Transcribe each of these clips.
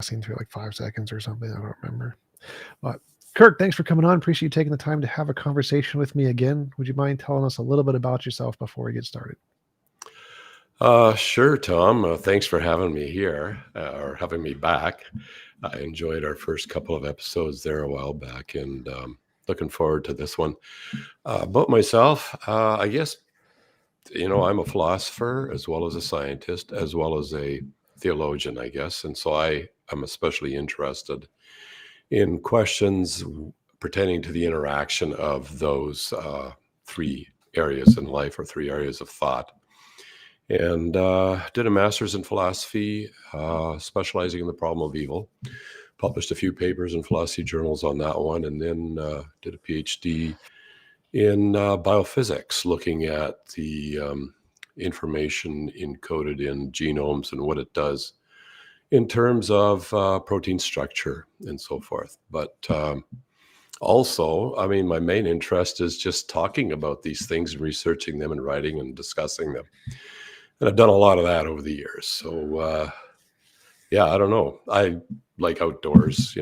passing through like 5 seconds or something. I don't remember. But Kirk, thanks for coming on. Appreciate you taking the time to have a conversation with me again. Would you mind telling us a little bit about yourself before we get started? Sure, Tom. Thanks for having me here or having me back. I enjoyed our first couple of episodes there a while back, and looking forward to this one. About myself, I guess, I'm a philosopher as well as a scientist, as well as a theologian, I guess. And so I am especially interested in questions pertaining to the interaction of those three areas in life or three areas of thought. And did a master's in philosophy, specializing in the problem of evil. Published a few papers in philosophy journals on that one, and then did a PhD in biophysics, looking at the information encoded in genomes and what it does in terms of protein structure and so forth. But also, I mean, my main interest is just talking about these things and researching them and writing and discussing them. And I've done a lot of that over the years. So, yeah, I don't know. I like outdoors,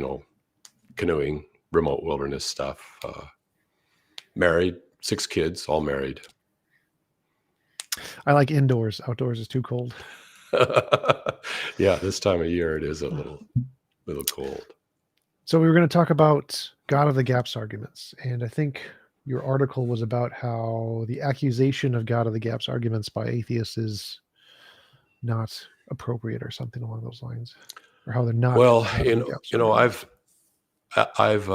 canoeing, remote wilderness stuff. Married, 6 kids, all married. I like indoors. Outdoors is too cold. Yeah, this time of year it is a little cold. So we were going to talk about God of the gaps arguments, and I think your article was about how the accusation of God of the gaps arguments by atheists is not appropriate or something along those lines, or how they're not. Well, God of the gaps arguments. I've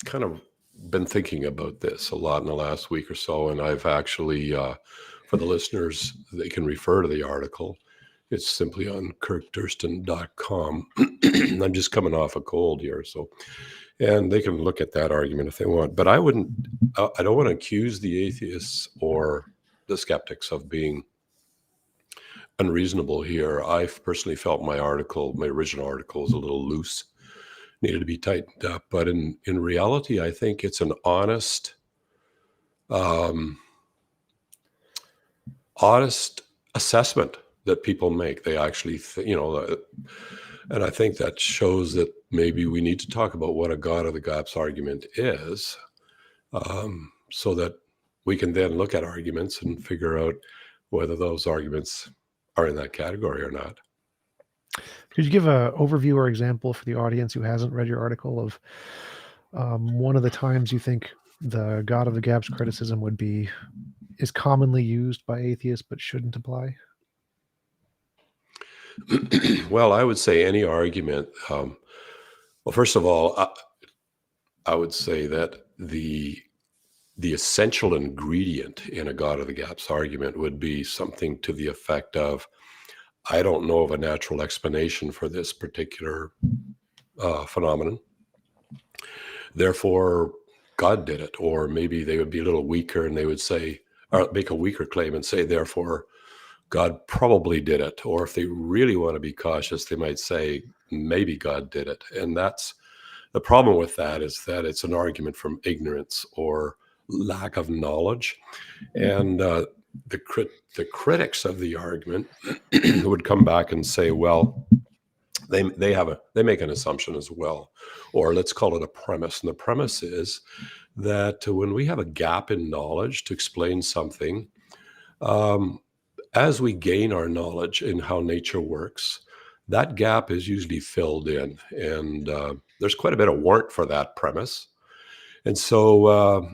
kind of been thinking about this a lot in the last week or so, and I've actually, for the listeners, they can refer to the article. It's simply on kirkdurston.com. I'm just coming off a cold here, and they can look at that argument if they want. But I don't want to accuse the atheists or the skeptics of being unreasonable here. I've personally felt my original article, is a little loose, needed to be tightened up. But in reality, I think it's an honest assessment that people make. They actually, and I think that shows that maybe we need to talk about what a God of the gaps argument is, so that we can then look at arguments and figure out whether those arguments are in that category or not. Could you give an overview or example for the audience who hasn't read your article of one of the times you think the God of the gaps criticism is commonly used by atheists but shouldn't apply? Well, I would say any argument. Well, first of all, I would say that the essential ingredient in a God of the gaps argument would be something to the effect of, I don't know of a natural explanation for this particular phenomenon. Therefore, God did it. Or maybe they would be a little weaker and they would say, or make a weaker claim and say, therefore, God probably did it. Or if they really want to be cautious, they might say, maybe God did it. And that's the problem with that, is that it's an argument from ignorance or lack of knowledge. And the critics of the argument would come back and say, well, they make an assumption as well, or let's call it a premise. And the premise is that when we have a gap in knowledge to explain something, as we gain our knowledge in how nature works, that gap is usually filled in. And there's quite a bit of warrant for that premise. And so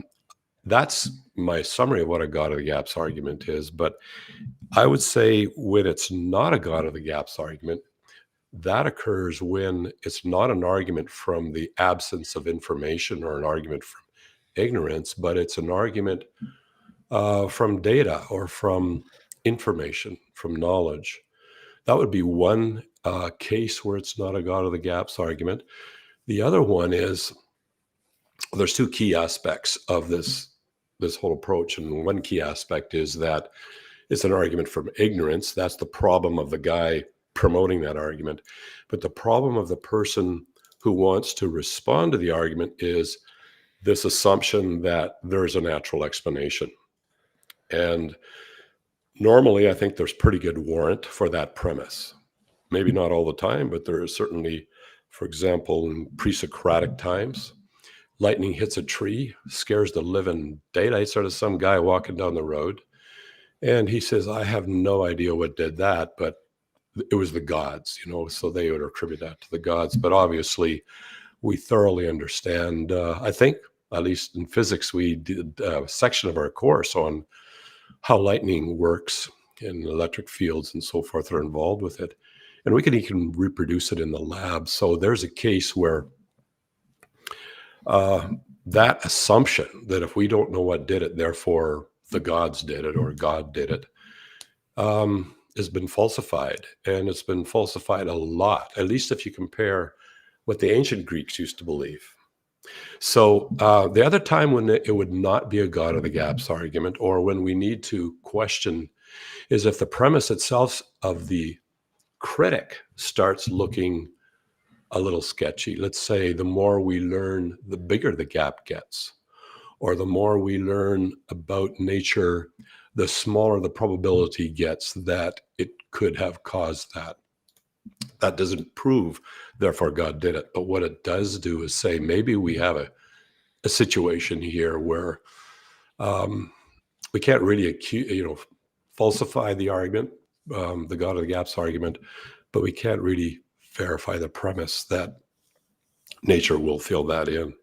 that's my summary of what a God of the gaps argument is. But I would say when it's not a God of the gaps argument, that occurs when it's not an argument from the absence of information or an argument from ignorance, but it's an argument from data or from information, from knowledge. That would be one case where it's not a God of the gaps argument. The other one is, there's 2 key aspects of this whole approach. And one key aspect is that it's an argument from ignorance. That's the problem of the guy promoting that argument. But the problem of the person who wants to respond to the argument is this assumption that there's a natural explanation. And normally, I think there's pretty good warrant for that premise. Maybe not all the time, but there is certainly For example, in pre-Socratic times, lightning hits a tree, scares the living daylights out of some guy walking down the road. And he says, I have no idea what did that, but it was the gods, so they would attribute that to the gods. But obviously, we thoroughly understand, I think, at least in physics, we did a section of our course on how lightning works and electric fields and so forth are involved with it. And we can even reproduce it in the lab. So there's a case where that assumption that if we don't know what did it, therefore the gods did it or God did it, has been falsified. And it's been falsified a lot, at least if you compare what the ancient Greeks used to believe. So the other time when it would not be a God of the gaps argument, or when we need to question, is if the premise itself of the critic starts looking a little sketchy. Let's say the more we learn, the bigger the gap gets, or the more we learn about nature, the smaller the probability gets that it could have caused that. That doesn't prove, therefore, God did it. But what it does do is say maybe we have a situation here where we can't really falsify the argument, the God of the gaps argument, but we can't really verify the premise that nature will fill that in.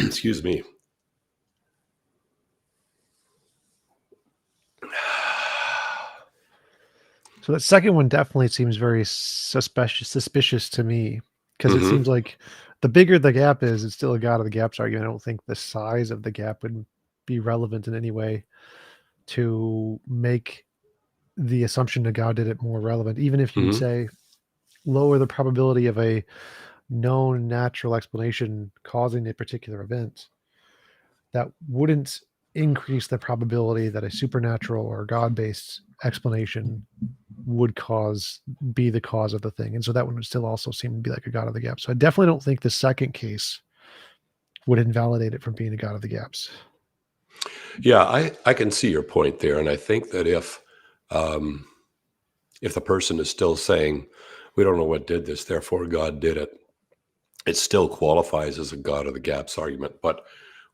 Excuse me. So that second one definitely seems very suspicious to me, because it seems like the bigger the gap is, it's still a God of the gaps argument. I don't think the size of the gap would be relevant in any way to make the assumption that God did it more relevant. Even if you'd say lower the probability of a known natural explanation causing a particular event, that wouldn't increase the probability that a supernatural or God-based explanation would be the cause of the thing. And so that one would still also seem to be like a God of the gaps. So I definitely don't think the second case would invalidate it from being a God of the gaps. Yeah, I can see your point there. And I think that if the person is still saying, we don't know what did this, therefore God did it, it still qualifies as a God of the gaps argument. But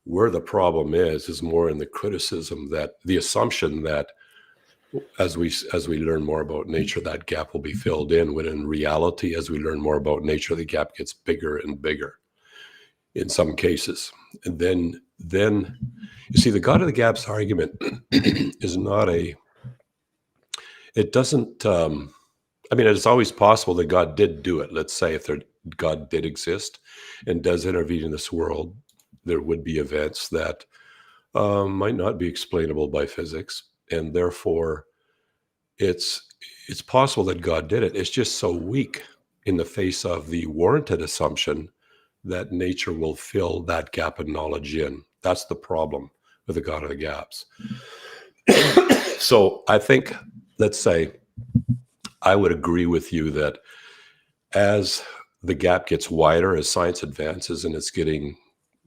where the problem is more in the criticism, that the assumption that as we learn more about nature, that gap will be filled in, when in reality, as we learn more about nature, the gap gets bigger and bigger in some cases. And then you see, the God of the gaps argument is not it doesn't, it's always possible that God did do it. Let's say if God did exist and does intervene in this world, there would be events that might not be explainable by physics, and therefore it's possible that God did it. It's just so weak in the face of the warranted assumption that nature will fill that gap in knowledge in. That's the problem with the God of the gaps. So I think, let's say, I would agree with you that as the gap gets wider, as science advances, and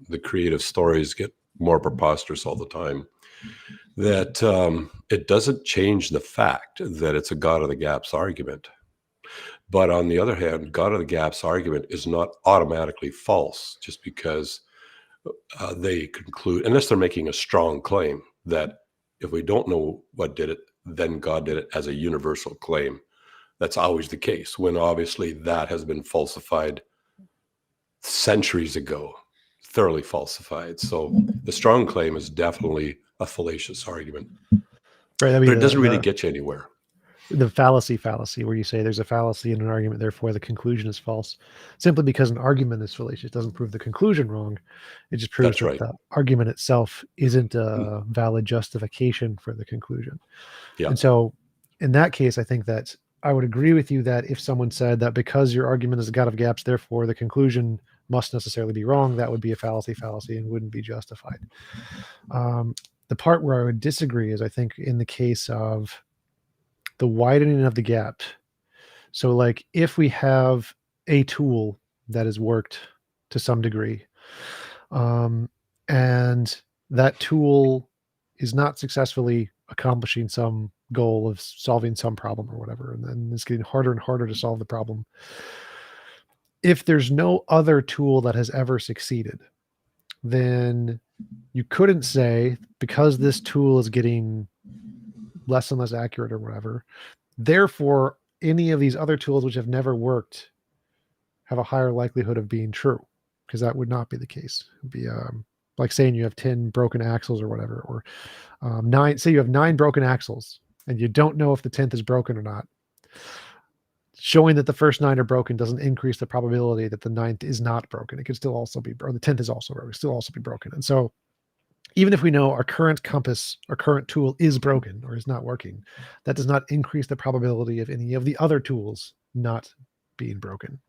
the creative stories get more preposterous all the time, that it doesn't change the fact that it's a God of the gaps argument. But on the other hand, God of the gaps argument is not automatically false just because they conclude, unless they're making a strong claim that if we don't know what did it, then God did it, as a universal claim. That's always the case, when obviously that has been falsified centuries ago, thoroughly falsified. So the strong claim is definitely a fallacious argument. Right. But it doesn't really get you anywhere. The fallacy, where you say there's a fallacy in an argument, therefore the conclusion is false. Simply because an argument is fallacious doesn't prove the conclusion wrong. It just proves that the argument itself isn't a valid justification for the conclusion. Yeah. And so in that case, I think that I would agree with you that if someone said that because your argument is a God of gaps, therefore the conclusion must necessarily be wrong, that would be a fallacy and wouldn't be justified. The part where I would disagree is, I think, in the case of the widening of the gap. So like, if we have a tool that has worked to some degree, and that tool is not successfully accomplishing some goal of solving some problem or whatever, and then it's getting harder and harder to solve the problem. If there's no other tool that has ever succeeded, then you couldn't say, because this tool is getting less and less accurate or whatever, therefore any of these other tools which have never worked have a higher likelihood of being true, because that would not be the case. It would be like saying you have 10 broken axles or whatever, or say you have 9 broken axles and you don't know if the 10th is broken or not. Showing that the first 9 are broken doesn't increase the probability that the 9th is not broken. It could still also be, or the 10th is also broken, still also be broken. And so even if we know our current compass, our current tool is broken or is not working, that does not increase the probability of any of the other tools not being broken.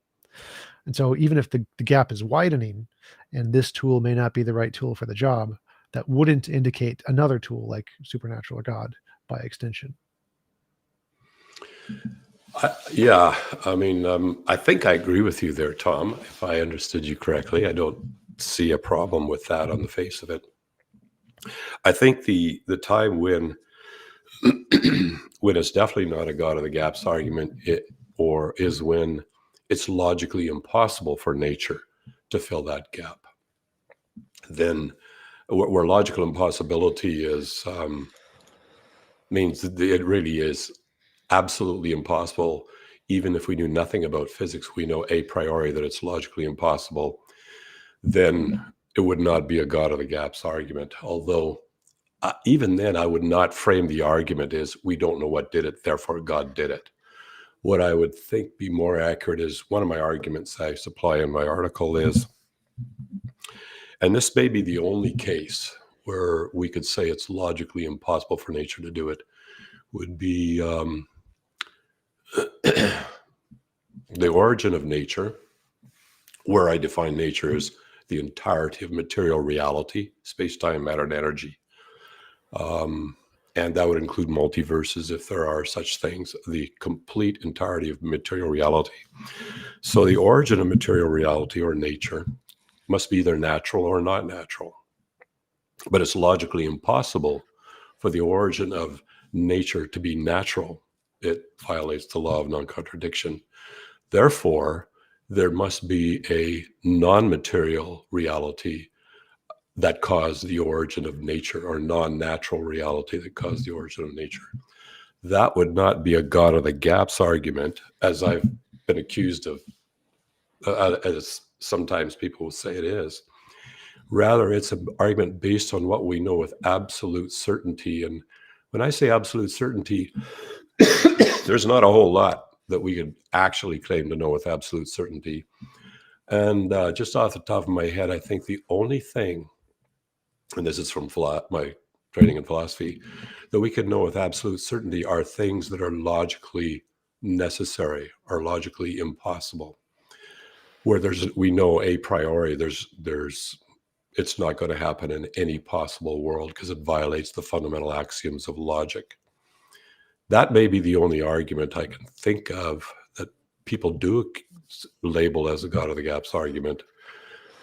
And so even if the gap is widening and this tool may not be the right tool for the job, that wouldn't indicate another tool like supernatural or God by extension. Yeah, I mean, I think I agree with you there, Tom. If I understood you correctly, I don't see a problem with that on the face of it. I think the time when when it's definitely not a God of the gaps argument, or is when it's logically impossible for nature to fill that gap. Then, where logical impossibility is means that it really is absolutely impossible. Even if we knew nothing about physics, we know a priori that it's logically impossible. Then it would not be a God of the gaps argument. Although even then, I would not frame the argument as we don't know what did it, therefore God did it. What I would think be more accurate is one of my arguments I supply in my article is, and this may be the only case where we could say it's logically impossible for nature to do it, would be the origin of nature, where I define nature as the entirety of material reality, space-time, matter, and energy. And that would include multiverses if there are such things, the complete entirety of material reality. So the origin of material reality or nature must be either natural or not natural. But it's logically impossible for the origin of nature to be natural. It violates the law of non-contradiction. Therefore, there must be a non-material reality that caused the origin of nature, or non-natural reality that caused the origin of nature. That would not be a God of the gaps argument, as I've been accused of, as sometimes people will say it is. Rather, it's an argument based on what we know with absolute certainty. And when I say absolute certainty, there's not a whole lot that we could actually claim to know with absolute certainty. And just off the top of my head, I think the only thing, and this is from my training in philosophy, that we can know with absolute certainty are things that are logically necessary or logically impossible. Where we know a priori it's not going to happen in any possible world because it violates the fundamental axioms of logic. That may be the only argument I can think of that people do label as a God of the gaps argument,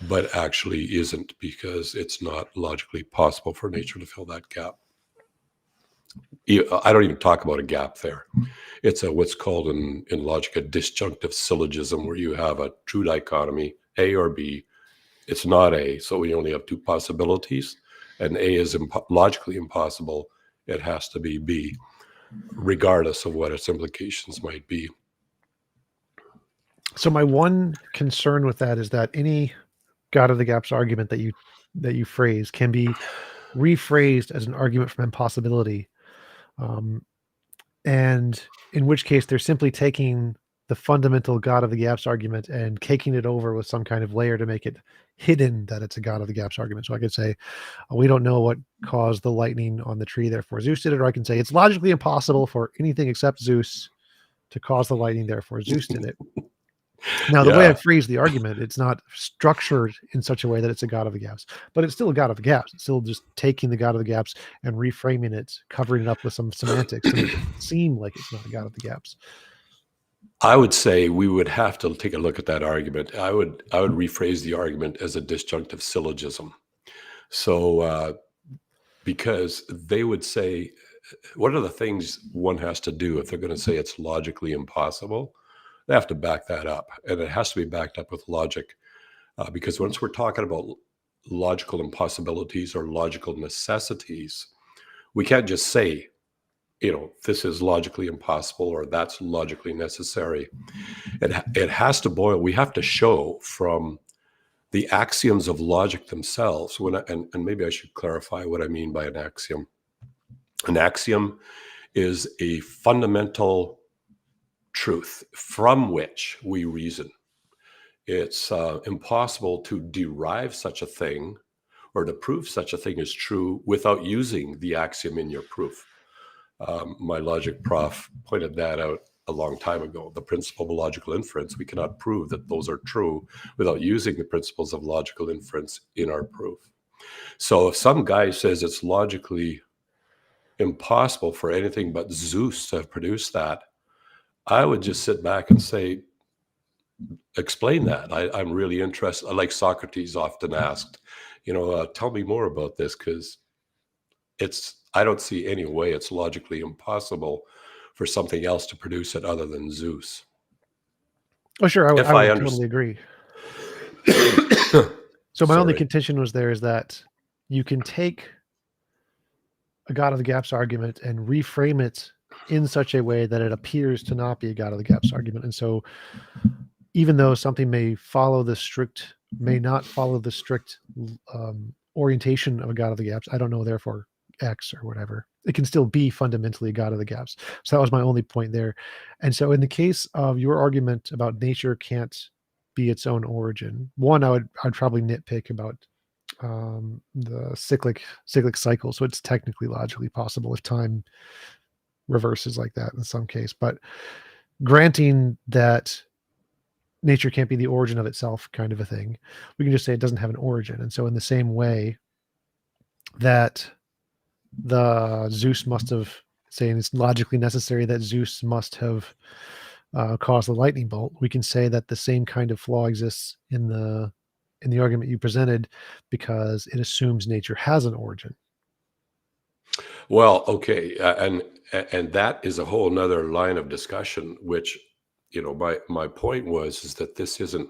but actually isn't, because it's not logically possible for nature to fill that gap. I don't even talk about a gap there. It's what's called in logic a disjunctive syllogism, where you have a true dichotomy, A or B. It's not A, so we only have two possibilities, and A is logically impossible. It has to be B, regardless of what its implications might be. So my one concern with that is that any God of the gaps argument that you phrase can be rephrased as an argument from impossibility, and in which case they're simply taking the fundamental God of the gaps argument and caking it over with some kind of layer to make it hidden that it's a God of the gaps argument. So I could say, we don't know what caused the lightning on the tree, therefore Zeus did it. Or I can say it's logically impossible for anything except Zeus to cause the lightning, therefore Zeus did it. Now, the way I phrase the argument, it's not structured in such a way that it's a God of the gaps, but it's still a God of the gaps. It's still just taking the God of the gaps and reframing it, covering it up with some semantics to make it seem like it's not a God of the gaps. I would say we would have to take a look at that argument. I would rephrase the argument as a disjunctive syllogism. So, because they would say what are the things one has to do if they're going to say it's logically impossible? They have to back that up, and it has to be backed up with logic, because once we're talking about logical impossibilities or logical necessities, we can't just say, this is logically impossible or that's logically necessary. It has to boil. We have to show from the axioms of logic themselves. And maybe I should clarify what I mean by an axiom. An axiom is a fundamental truth from which we reason. It's impossible to derive such a thing or to prove such a thing is true without using the axiom in your proof. My logic prof pointed that out a long time ago. The principle of logical inference, we cannot prove that those are true without using the principles of logical inference in our proof. So if some guy says it's logically impossible for anything but Zeus to have produced that, I would just sit back and say, explain that. I'm really interested. Like Socrates often asked, tell me more about this, because I don't see any way it's logically impossible for something else to produce it other than Zeus. Oh, sure. I would totally agree. So my only contention was there is that you can take a God of the gaps argument and reframe it in such a way that it appears to not be a God of the gaps argument. And so even though something may not follow the strict orientation of a God of the gaps, I don't know, therefore X or whatever, it can still be fundamentally a God of the gaps. So that was my only point there. And so in the case of your argument about nature can't be its own origin, one, I'd probably nitpick about the cyclic cycle. So it's technically logically possible if time reverses like that in some case. But granting that nature can't be the origin of itself kind of a thing, we can just say it doesn't have an origin. And so in the same way that the Zeus must have, saying it's logically necessary that Zeus must have caused the lightning bolt, we can say that the same kind of flaw exists in the argument you presented, because it assumes nature has an origin. Well, okay, and that is a whole nother line of discussion, which, my point is that this isn't,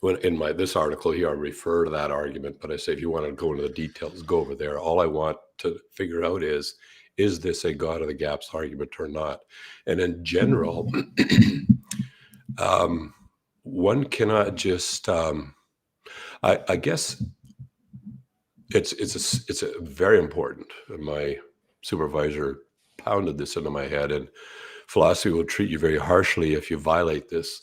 when in this article here, I refer to that argument, but I say, if you want to go into the details, go over there. All I want to figure out is this a God of the gaps argument or not? And in general, one cannot just, I guess it's a very important. My supervisor pounded this into my head, and philosophy will treat you very harshly if you violate this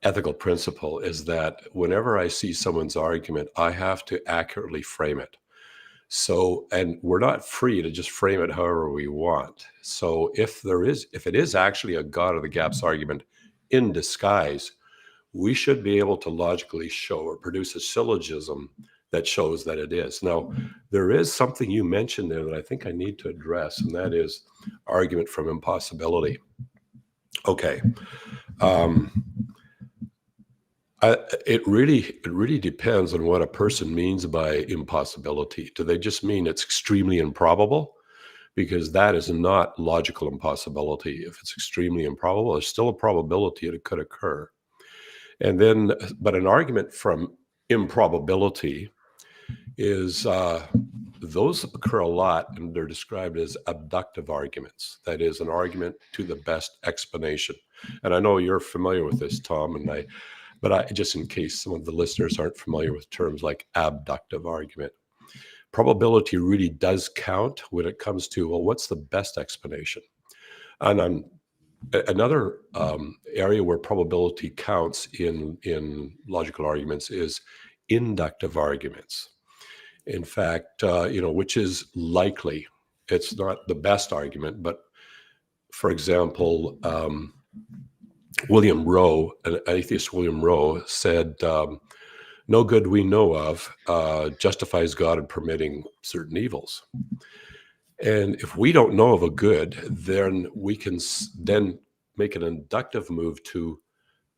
ethical principle, is that whenever I see someone's argument, I have to accurately frame it. So, and we're not free to just frame it however we want. So if it is actually a God of the gaps argument in disguise, we should be able to logically show or produce a syllogism that shows that it is. Now, there is something you mentioned there that I think I need to address, and that is argument from impossibility. Okay. It really depends on what a person means by impossibility. Do they just mean it's extremely improbable? Because that is not logical impossibility. If it's extremely improbable, there's still a probability it could occur. And then, but an argument from improbability is, those occur a lot, and they're described as abductive arguments. That is, an argument to the best explanation. And I know you're familiar with this, Tom, but just in case some of the listeners aren't familiar with terms like abductive argument, probability really does count when it comes to, well, what's the best explanation? And another area where probability counts in logical arguments is inductive arguments. In fact, which is likely. It's not the best argument, but for example, William Rowe, an atheist William Rowe, said, no good we know of justifies God in permitting certain evils. And if we don't know of a good, then we can then make an inductive move to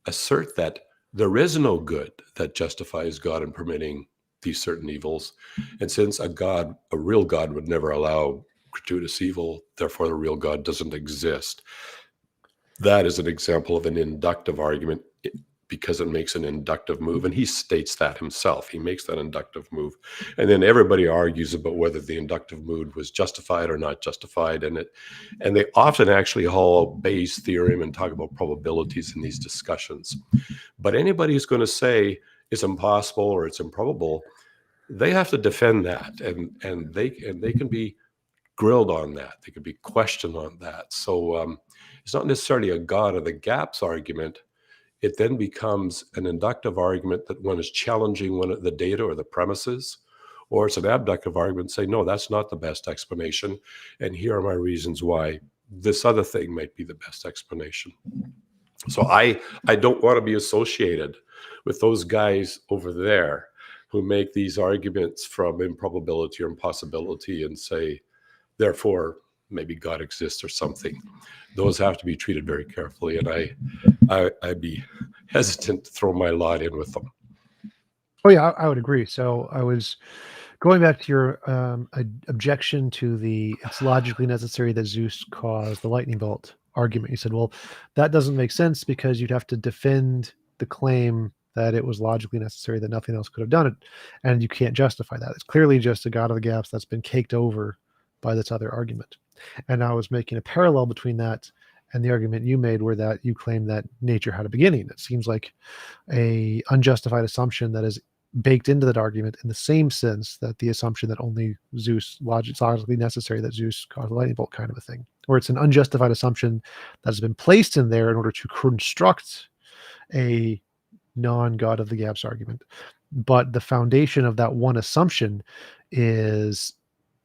assert that there is no good that justifies God in permitting these certain evils. And since a real God would never allow gratuitous evil, therefore the real God doesn't exist. That is an example of an inductive argument because it makes an inductive move. And he states that himself. He makes that inductive move. And then everybody argues about whether the inductive move was justified or not justified. And they often actually haul Bayes' theorem and talk about probabilities in these discussions. But anybody who's going to say it's impossible or it's improbable, they have to defend that. And they can be grilled on that. They could be questioned on that. So it's not necessarily a God of the gaps argument. It then becomes an inductive argument that one is challenging one of the data or the premises, or it's an abductive argument saying, no, that's not the best explanation. And here are my reasons why this other thing might be the best explanation. So I don't want to be associated with those guys over there who make these arguments from improbability or impossibility and say, therefore, maybe God exists or something. Those have to be treated very carefully, and I'd be hesitant to throw my lot in with them. Oh yeah, I would agree. So I was going back to your objection to the "it's logically necessary that Zeus caused the lightning bolt" argument. You said, well, that doesn't make sense because you'd have to defend the claim that it was logically necessary that nothing else could have done it, and you can't justify that. It's clearly just a God of the gaps that's been caked over by this other argument. And I was making a parallel between that and the argument you made, where that you claim that nature had a beginning. It seems like a unjustified assumption that is baked into that argument, in the same sense that the assumption that only Zeus logically necessary that Zeus caused the lightning bolt kind of a thing, or it's an unjustified assumption that has been placed in there in order to construct a non-God of the gaps argument. But the foundation of that one assumption is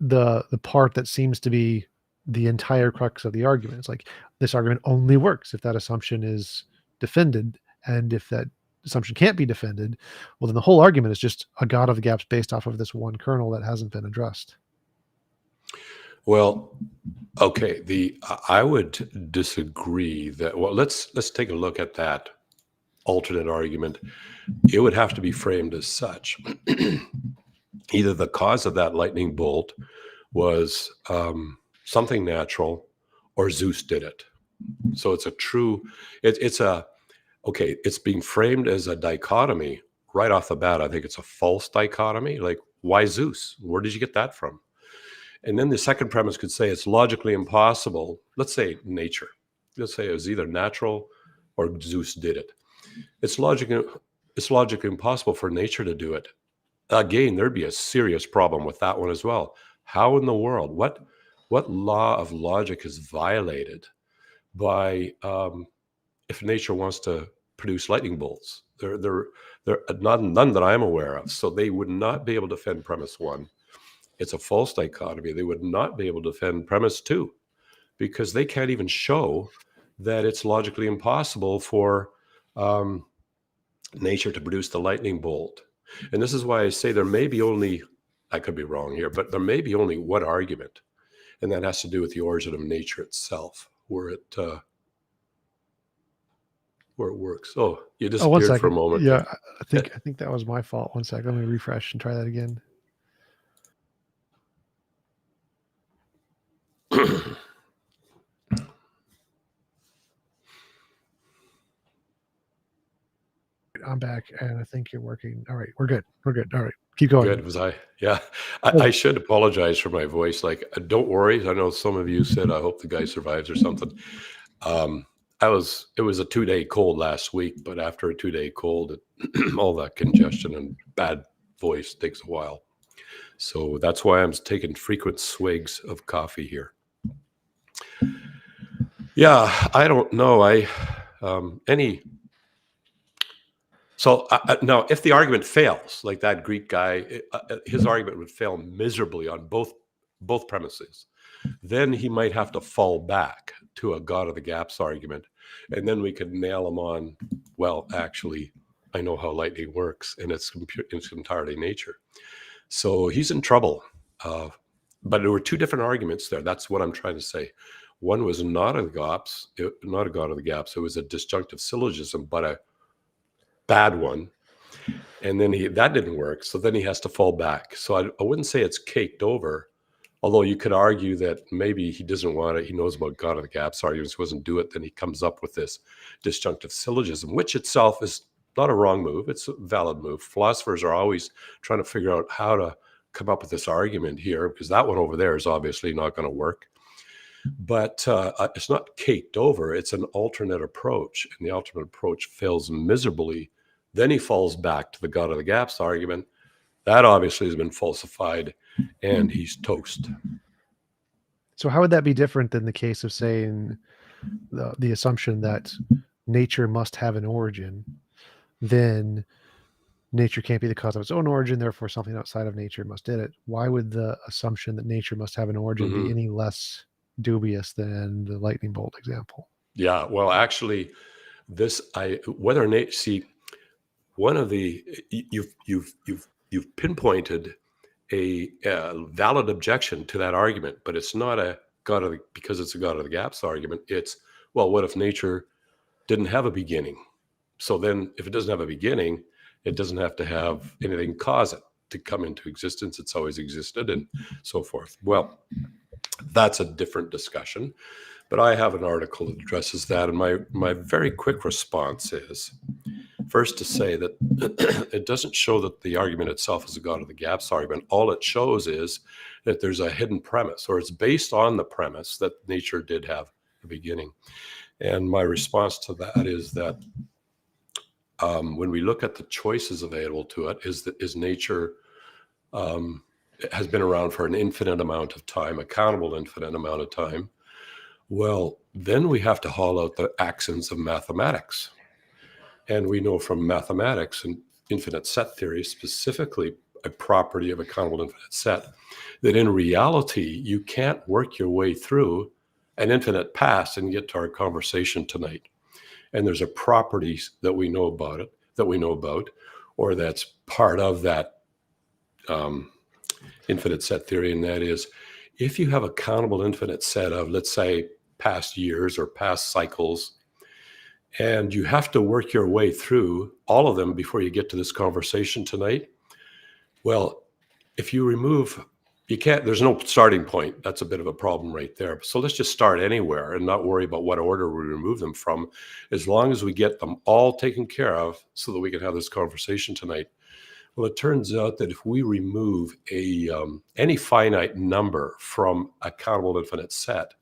the part that seems to be the entire crux of the argument. It's like this argument only works if that assumption is defended, and if that assumption can't be defended, well, then the whole argument is just a God of the gaps based off of this one kernel that hasn't been addressed. Well, okay, I would disagree that. Well, let's take a look at that alternate argument. It would have to be framed as such. Either the cause of that lightning bolt was something natural, or Zeus did it. So it's a true, it's being framed as a dichotomy right off the bat. I think it's a false dichotomy. Like, why Zeus? Where did you get that from? And then the second premise could say it's logically impossible. Let's say nature. Let's say it was either natural or Zeus did it. It's logically impossible for nature to do it. Again, there'd be a serious problem with that one as well. How in the world? What law of logic is violated by if nature wants to produce lightning bolts? They're none that I'm aware of. So they would not be able to defend premise one. It's a false dichotomy. They would not be able to defend premise two, because they can't even show that it's logically impossible for nature to produce the lightning bolt. And this is why I say there may be only, I could be wrong here, but there may be only one argument, and that has to do with the origin of nature itself, where it works. Oh, you disappeared for a moment. Yeah, I think that was my fault. 1 second, let me refresh and try that again. I'm back, and I think you're working. All right, we're good. All right, keep going. Good. Was I? Yeah. I should apologize for my voice. Like, don't worry. I know some of you said, I hope the guy survives or something. It was a 2-day cold last week, but after a 2-day cold, all that congestion and bad voice takes a while. So that's why I'm taking frequent swigs of coffee here. Yeah, I don't know. Now, if the argument fails, like that Greek guy, his argument would fail miserably on both premises. Then he might have to fall back to a God of the gaps argument, and then we could nail him on, well, actually, I know how lightning works, and it's entirely nature. So he's in trouble. But there were two different arguments there. That's what I'm trying to say. One was not a God of the gaps. It was a disjunctive syllogism, but a bad one. And then that didn't work. So then he has to fall back. So I wouldn't say it's caked over, Although you could argue that maybe he doesn't want it. He knows about God of the gaps arguments. He doesn't do it. Then he comes up with this disjunctive syllogism, which itself is not a wrong move. It's a valid move. Philosophers are always trying to figure out how to come up with this argument here, because that one over there is obviously not going to work. But it's not caked over. It's an alternate approach, and the alternate approach fails miserably. Then he falls back to the God of the gaps argument. That obviously has been falsified, and he's toast. So how would that be different than the case of saying the assumption that nature must have an origin? Then nature can't be the cause of its own origin, therefore something outside of nature must did it. Why would the assumption that nature must have an origin be any less dubious than the lightning bolt example? Yeah, well, actually, one of the you've pinpointed a valid objection to that argument, but it's not because it's a God of the gaps argument. It's, well, what if nature didn't have a beginning? So then if it doesn't have a beginning, it doesn't have to have anything cause it to come into existence. It's always existed and so forth. Well, that's a different discussion, but I have an article that addresses that. And my very quick response is, first, to say that it doesn't show that the argument itself is a God of the gaps argument. All it shows is that there's a hidden premise, or it's based on the premise that nature did have a beginning. And my response to that is that when we look at the choices available to it, is nature has been around for an infinite amount of time, a countable infinite amount of time. Well, then we have to haul out the axioms of mathematics. And we know from mathematics and infinite set theory, specifically a property of a countable infinite set, that in reality, you can't work your way through an infinite past and get to our conversation tonight. And there's a property that we know about, or that's part of that infinite set theory. And that is, if you have a countable infinite set of, let's say, past years or past cycles, and you have to work your way through all of them before you get to this conversation tonight, well, if you remove, there's no starting point. That's a bit of a problem right there. So let's just start anywhere and not worry about what order we remove them from, as long as we get them all taken care of so that we can have this conversation tonight. Well, it turns out that if we remove any finite number from a countable infinite set,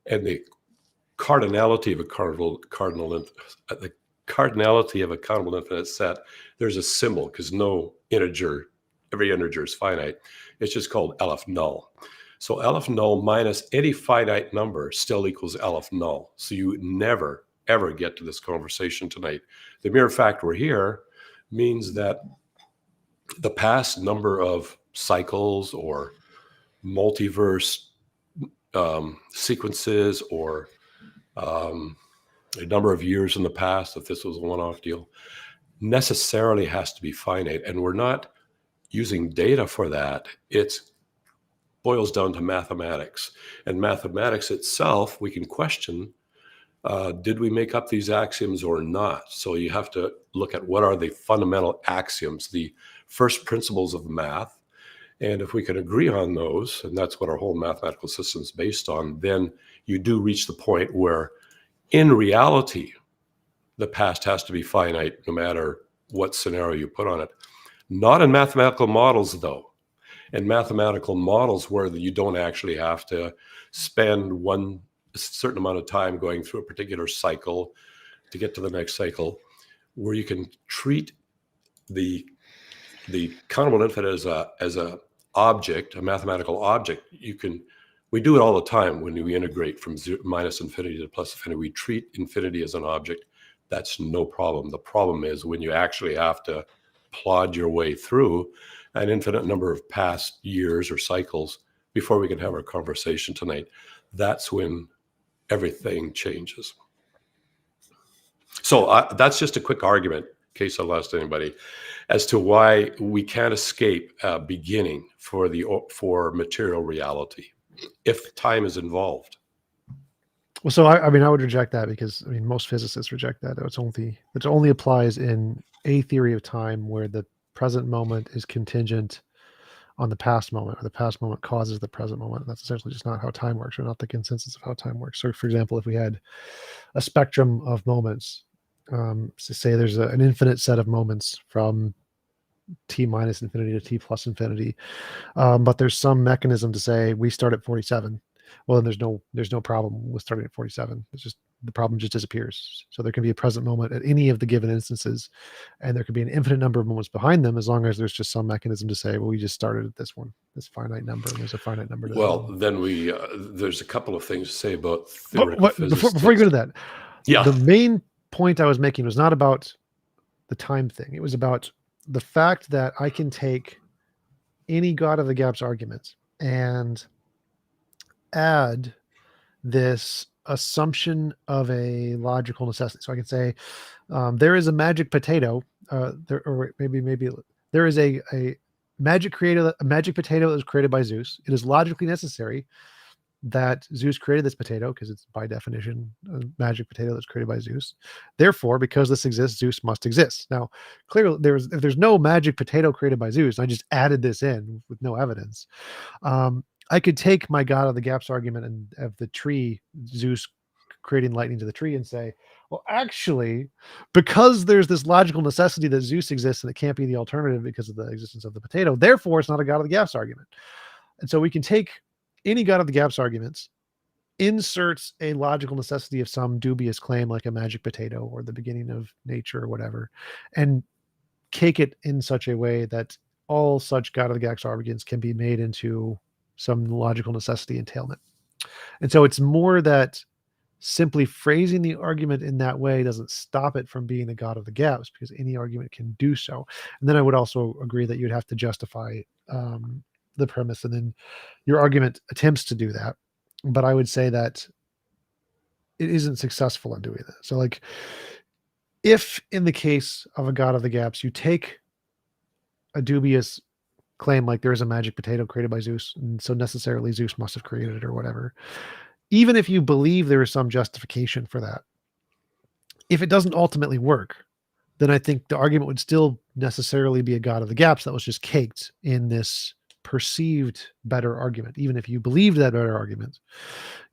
and the cardinality of a countable infinite set, there's a symbol, because every integer is finite. It's just called LF null. So LF null minus any finite number still equals LF null. So you never, ever get to this conversation tonight. The mere fact we're here means that the past number of cycles or multiverse sequences, or a number of years in the past, if this was a one-off deal, necessarily has to be finite. And we're not using data for that. It boils down to mathematics. And mathematics itself, we can question, did we make up these axioms or not? So you have to look at what are the fundamental axioms, the first principles of math. And if we can agree on those, and that's what our whole mathematical system is based on, then you do reach the point where, in reality, the past has to be finite no matter what scenario you put on it. Not in mathematical models, though. In mathematical models where you don't actually have to spend a certain amount of time going through a particular cycle to get to the next cycle, where you can treat the countable infinite as a object, a mathematical object. We do it all the time when we integrate from minus infinity to plus infinity. We treat infinity as an object. That's no problem. The problem is when you actually have to plod your way through an infinite number of past years or cycles before we can have our conversation tonight. That's when everything changes. So that's just a quick argument, in case I lost anybody, as to why we can't escape beginning for material reality if time is involved. Well, so I would reject that, because most physicists reject that. It only applies in a theory of time where the present moment is contingent on the past moment, or the past moment causes the present moment. That's essentially just not how time works, or not the consensus of how time works. So, for example, if we had a spectrum of moments, so say there's an infinite set of moments from t minus infinity to t plus infinity, but there's some mechanism to say we start at 47. Well, then there's no problem with starting at 47. It's just the problem just disappears. So there can be a present moment at any of the given instances, and there could be an infinite number of moments behind them, as long as there's just some mechanism to say, well, we just started at this one, this finite number, and there's a finite number to Well, then there's a couple of things to say about But theoretical physics. before you go to that, Yeah. the main point I was making was not about the time thing. It was about the fact that I can take any God of the gaps argument and add this assumption of a logical necessity. So I can say there is a magic potato, or maybe there is a magic potato that was created by Zeus. It is logically necessary that Zeus created this potato, because it's by definition a magic potato that's created by Zeus. Therefore, because this exists, Zeus must exist. Now, clearly, if there's no magic potato created by Zeus, and I just added this in with no evidence, I could take my God of the gaps argument and of the tree, Zeus creating lightning to the tree, and say, well, actually, because there's this logical necessity that Zeus exists and it can't be the alternative because of the existence of the potato, therefore it's not a God of the gaps argument. And so we can take any God of the gaps arguments, inserts a logical necessity of some dubious claim like a magic potato or the beginning of nature or whatever, and cake it in such a way that all such God of the gaps arguments can be made into some logical necessity entailment. And so it's more that simply phrasing the argument in that way doesn't stop it from being a God of the gaps, because any argument can do so. And then I would also agree that you'd have to justify the premise, and then your argument attempts to do that, but I would say that it isn't successful in doing that. So, like, if in the case of a God of the gaps, you take a dubious claim like there is a magic potato created by Zeus, and so necessarily Zeus must have created it or whatever, even if you believe there is some justification for that, if it doesn't ultimately work, then I think the argument would still necessarily be a God of the gaps that was just caked in this perceived better argument. Even if you believed that better argument,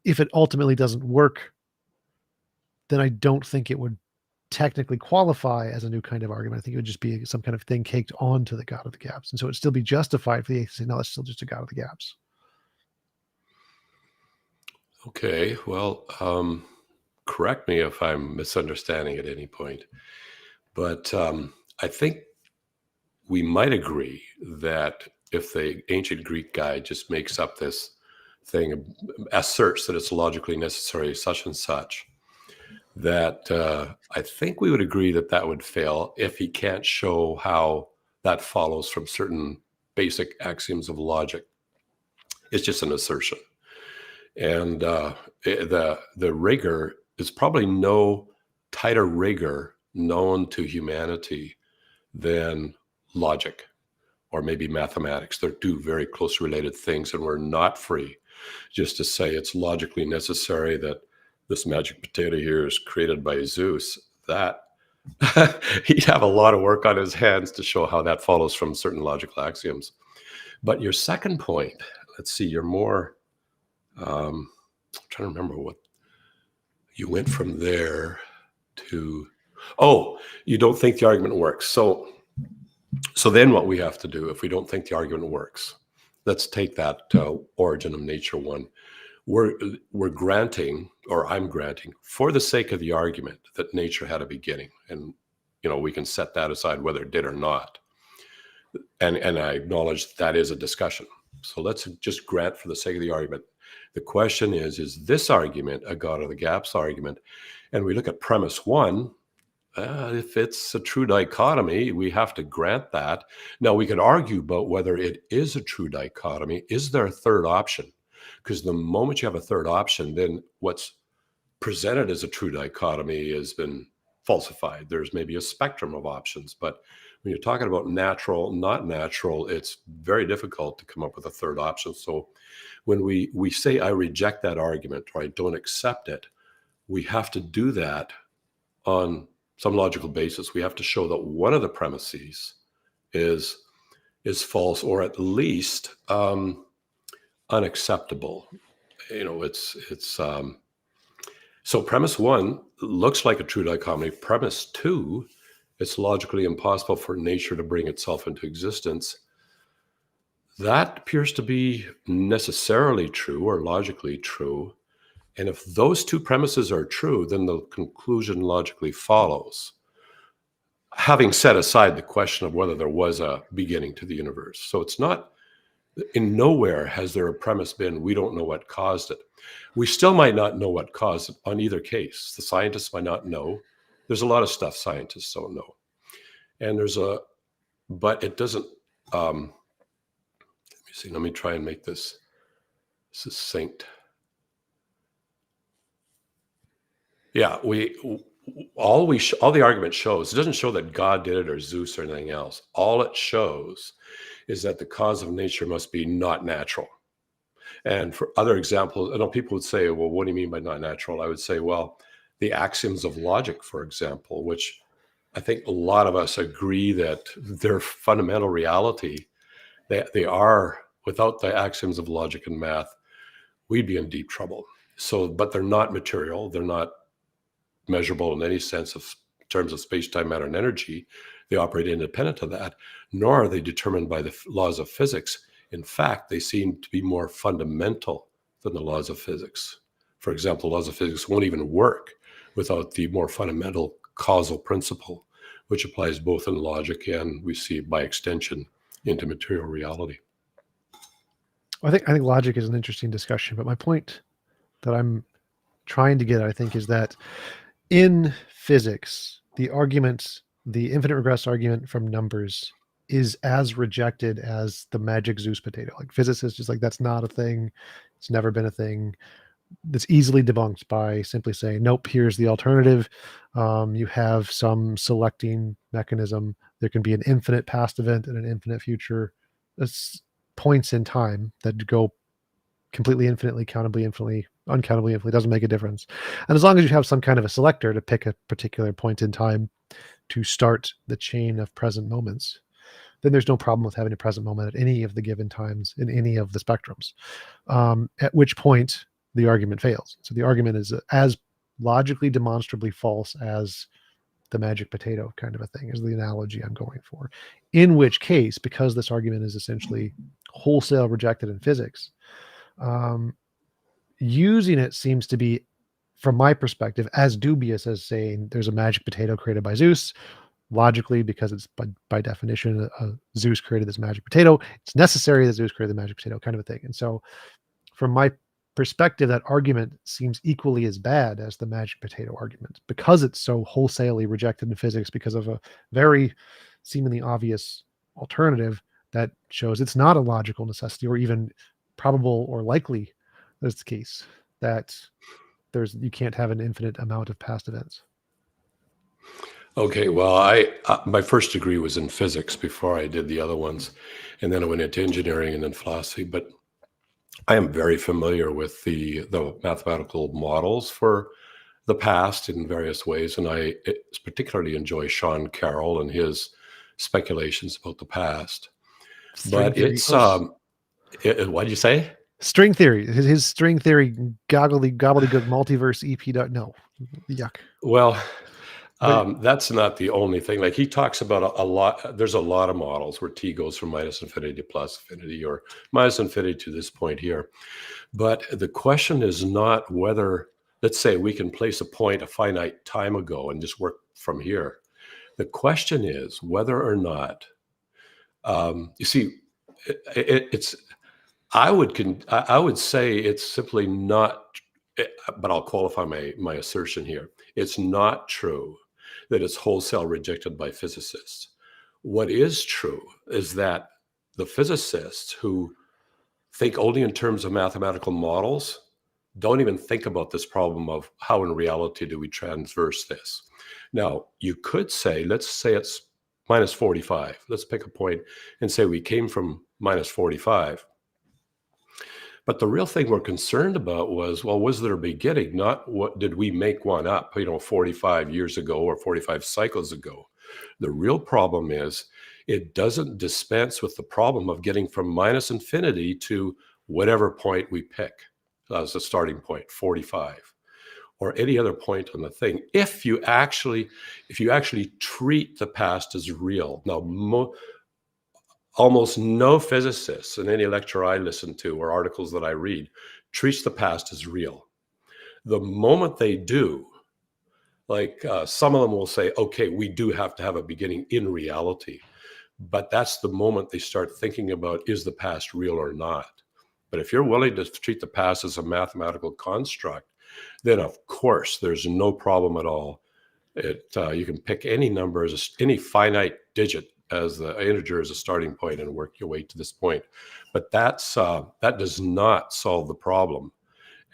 if it ultimately doesn't work, then I don't think it would technically qualify as a new kind of argument. I think it would just be some kind of thing caked onto the God of the gaps. And so it'd still be justified for the atheist to say, no, it's still just a God of the gaps. Okay, well, correct me if I'm misunderstanding at any point, but I think we might agree that if the ancient Greek guy just makes up this thing, asserts that it's logically necessary, such and such, that I think we would agree that that would fail if he can't show how that follows from certain basic axioms of logic. It's just an assertion. And the rigor is probably no tighter rigor known to humanity than logic or maybe mathematics. They're two very close related things, and we're not free just to say it's logically necessary that this magic potato here is created by Zeus. That he'd have a lot of work on his hands to show how that follows from certain logical axioms. But your second point, let's see, you're more I'm trying to remember what you went from there to. Oh, you don't think the argument works. So then what we have to do, if we don't think the argument works, let's take that origin of nature one. We're granting, or I'm granting, for the sake of the argument, that nature had a beginning, and we can set that aside whether it did or not. And I acknowledge that is a discussion. So let's just grant for the sake of the argument. The question is this argument a God of the gaps argument? And we look at premise one. If it's a true dichotomy, we have to grant that. Now, we could argue about whether it is a true dichotomy. Is there a third option? Because the moment you have a third option, then what's presented as a true dichotomy has been falsified. There's maybe a spectrum of options, but when you're talking about natural, not natural, it's very difficult to come up with a third option. So when we say I reject that argument or I don't accept it, we have to do that on some logical basis. We have to show that one of the premises is is false, or at least unacceptable. So premise one looks like a true dichotomy. Premise two, it's logically impossible for nature to bring itself into existence. That appears to be necessarily true or logically true. And if those two premises are true, then the conclusion logically follows, having set aside the question of whether there was a beginning to the universe. So it's not, in nowhere has there a premise been, we don't know what caused it. We still might not know what caused it on either case. The scientists might not know. There's a lot of stuff scientists don't know. And but it doesn't, let me see, let me try and make this succinct. Yeah, all the argument shows, it doesn't show that God did it or Zeus or anything else. All it shows is that the cause of nature must be not natural. And for other examples, I know people would say, well, what do you mean by not natural? I would say, well, the axioms of logic, for example, which I think a lot of us agree that they're fundamental reality. They are, without the axioms of logic and math, we'd be in deep trouble. So, but they're not material. They're not measurable in any sense of terms of space-time, matter, and energy. They operate independent of that, nor are they determined by the laws of physics. In fact, they seem to be more fundamental than the laws of physics. For example, laws of physics won't even work without the more fundamental causal principle, which applies both in logic and, we see by extension, into material reality. I think logic is an interesting discussion, but my point that I'm trying to get at, I think, is that in physics, the infinite regress argument from numbers is as rejected as the magic Zeus potato. Like, physicists just like, that's not a thing. It's never been a thing. That's easily debunked by simply saying, nope, here's the alternative. You have some selecting mechanism. There can be an infinite past event and an infinite future. That's points in time that go completely infinitely, countably infinitely, uncountably infinitely. Doesn't make a difference. And as long as you have some kind of a selector to pick a particular point in time to start the chain of present moments, then there's no problem with having a present moment at any of the given times in any of the spectrums, at which point the argument fails. So the argument is as logically demonstrably false as the magic potato kind of a thing, is the analogy I'm going for. In which case, because this argument is essentially wholesale rejected in physics, using it seems to be, from my perspective, as dubious as saying there's a magic potato created by Zeus. Logically, because it's by definition, Zeus created this magic potato, it's necessary that Zeus created the magic potato, kind of a thing. And so from my perspective, that argument seems equally as bad as the magic potato argument, because it's so wholesalely rejected in physics because of a very seemingly obvious alternative that shows it's not a logical necessity or even probable or likely that's the case, that you can't have an infinite amount of past events. Okay, well, my first degree was in physics before I did the other ones, and then I went into engineering and then philosophy. But I am very familiar with the mathematical models for the past in various ways, and I particularly enjoy Sean Carroll and his speculations about the past. But it's what'd you say? String theory. His string theory gobbledygook multiverse EP. No, yuck. Well. That's not the only thing. Like, he talks about a lot. There's a lot of models where t goes from minus infinity to plus infinity, or minus infinity to this point here. But the question is not whether, let's say, we can place a point a finite time ago and just work from here. The question is whether or not, you see, I would say it's simply not, but I'll qualify my assertion here. It's not true that it's wholesale rejected by physicists. What is true is that the physicists who think only in terms of mathematical models don't even think about this problem of how in reality do we transverse this. Now, you could say, let's say it's minus 45. Let's pick a point and say we came from minus 45. But the real thing we're concerned about was, well, was there a beginning? Not what did we make one up, 45 years ago or 45 cycles ago. The real problem is it doesn't dispense with the problem of getting from minus infinity to whatever point we pick as a starting point, 45, or any other point on the thing. If you actually treat the past as real. Now, almost no physicists in any lecture I listen to or articles that I read treats the past as real. The moment they do, like some of them will say, okay, we do have to have a beginning in reality. But that's the moment they start thinking about, is the past real or not? But if you're willing to treat the past as a mathematical construct, then of course there's no problem at all. You can pick any number, any finite digit as the integer as a starting point and work your way to this point. But that does not solve the problem.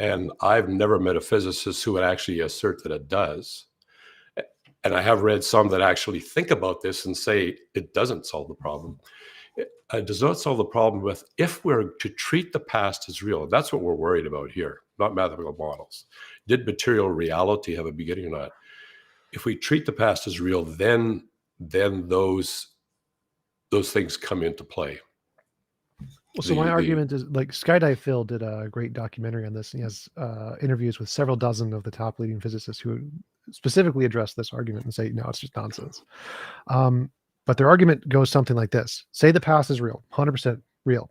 And I've never met a physicist who would actually assert that it does. And I have read some that actually think about this and say it doesn't solve the problem. It does not solve the problem with, if we're to treat the past as real. That's what we're worried about here, not mathematical models. Did material reality have a beginning or not? If we treat the past as real, then those things come into play. Well, so my argument is, like, Skydive Phil did a great documentary on this. And he has interviews with several dozen of the top leading physicists who specifically address this argument and say, no, it's just nonsense. But their argument goes something like this. Say the past is real, 100% real.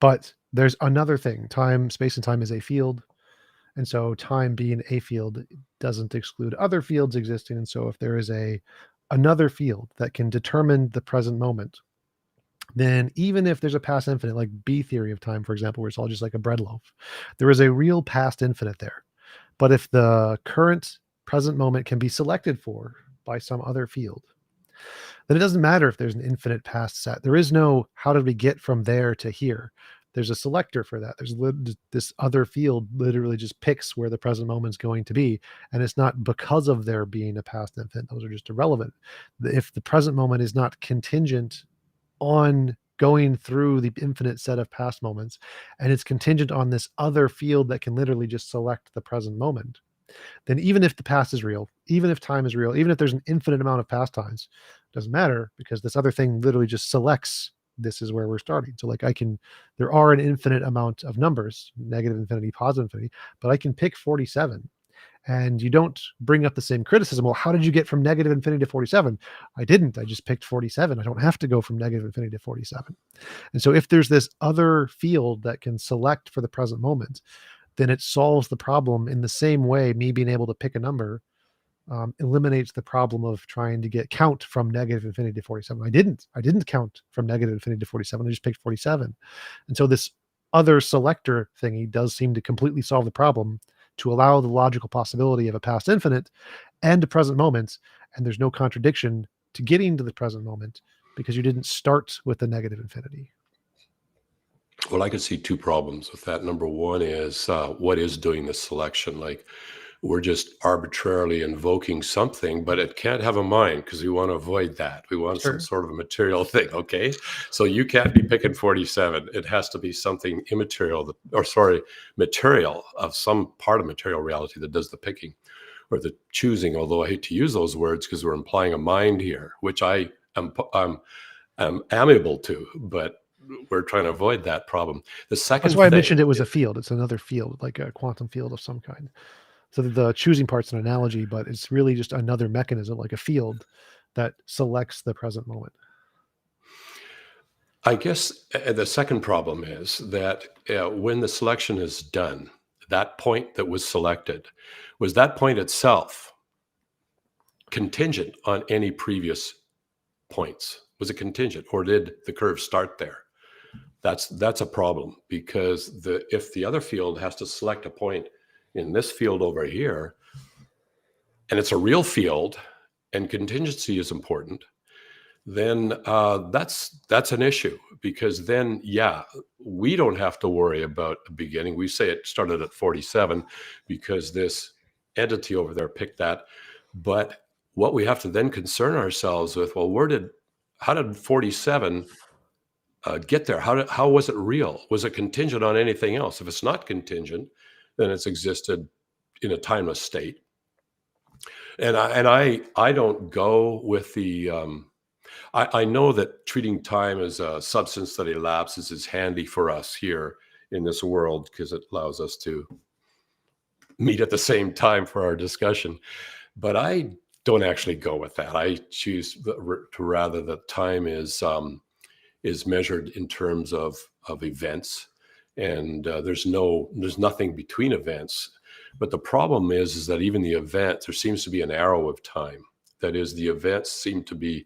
But there's another thing. Time, space and time is a field. And so time being a field doesn't exclude other fields existing. And so if there is another field that can determine the present moment, then even if there's a past infinite, like B theory of time, for example, where it's all just like a bread loaf, there is a real past infinite there. But if the current present moment can be selected for by some other field, then it doesn't matter if there's an infinite past set. There is no, how did we get from there to here? There's a selector for that. There's this other field literally just picks where the present moment is going to be. And it's not because of there being a past infinite. Those are just irrelevant. If the present moment is not contingent on going through the infinite set of past moments, and it's contingent on this other field that can literally just select the present moment, then even if the past is real, even if time is real, even if there's an infinite amount of past times, it doesn't matter, because this other thing literally just selects, this is where we're starting. So like there are an infinite amount of numbers, negative infinity, positive infinity, but I can pick 47. And you don't bring up the same criticism. Well, how did you get from negative infinity to 47? I didn't. I just picked 47. I don't have to go from negative infinity to 47. And so if there's this other field that can select for the present moment, then it solves the problem in the same way me being able to pick a number eliminates the problem of trying to count from negative infinity to 47. I didn't count from negative infinity to 47. I just picked 47. And so this other selector thingy does seem to completely solve the problem, to allow the logical possibility of a past infinite and a present moment. And there's no contradiction to getting to the present moment because you didn't start with the negative infinity. Well, I could see two problems with that. Number one is what is doing the selection? Like, we're just arbitrarily invoking something, but it can't have a mind because we want to avoid that. We want some sort of a material thing. Okay. So you can't be picking 47. It has to be something immaterial, material, of some part of material reality that does the picking or the choosing. Although I hate to use those words because we're implying a mind here, which I'm amiable to, but we're trying to avoid that problem. The second That's why I mentioned it was a field. It's another field, like a quantum field of some kind. So the choosing part's an analogy, but it's really just another mechanism, like a field that selects the present moment. I guess the second problem is that when the selection is done, that point that was selected, was that point itself contingent on any previous points? Was it contingent, or did the curve start there? That's a problem, because if the other field has to select a point in this field over here, and it's a real field, and contingency is important, then that's an issue, because then, we don't have to worry about the beginning. We say it started at 47 because this entity over there picked that. But what we have to then concern ourselves with, well, how did 47 get there? How was it real? Was it contingent on anything else? If it's not contingent, then it's existed in a timeless state. And I don't go with the I know that treating time as a substance that elapses is handy for us here in this world because it allows us to meet at the same time for our discussion. But I don't actually go with that. I choose to rather that time is measured in terms of events, and there's nothing between events. But the problem is that even the event, there seems to be an arrow of time. That is, the events seems to be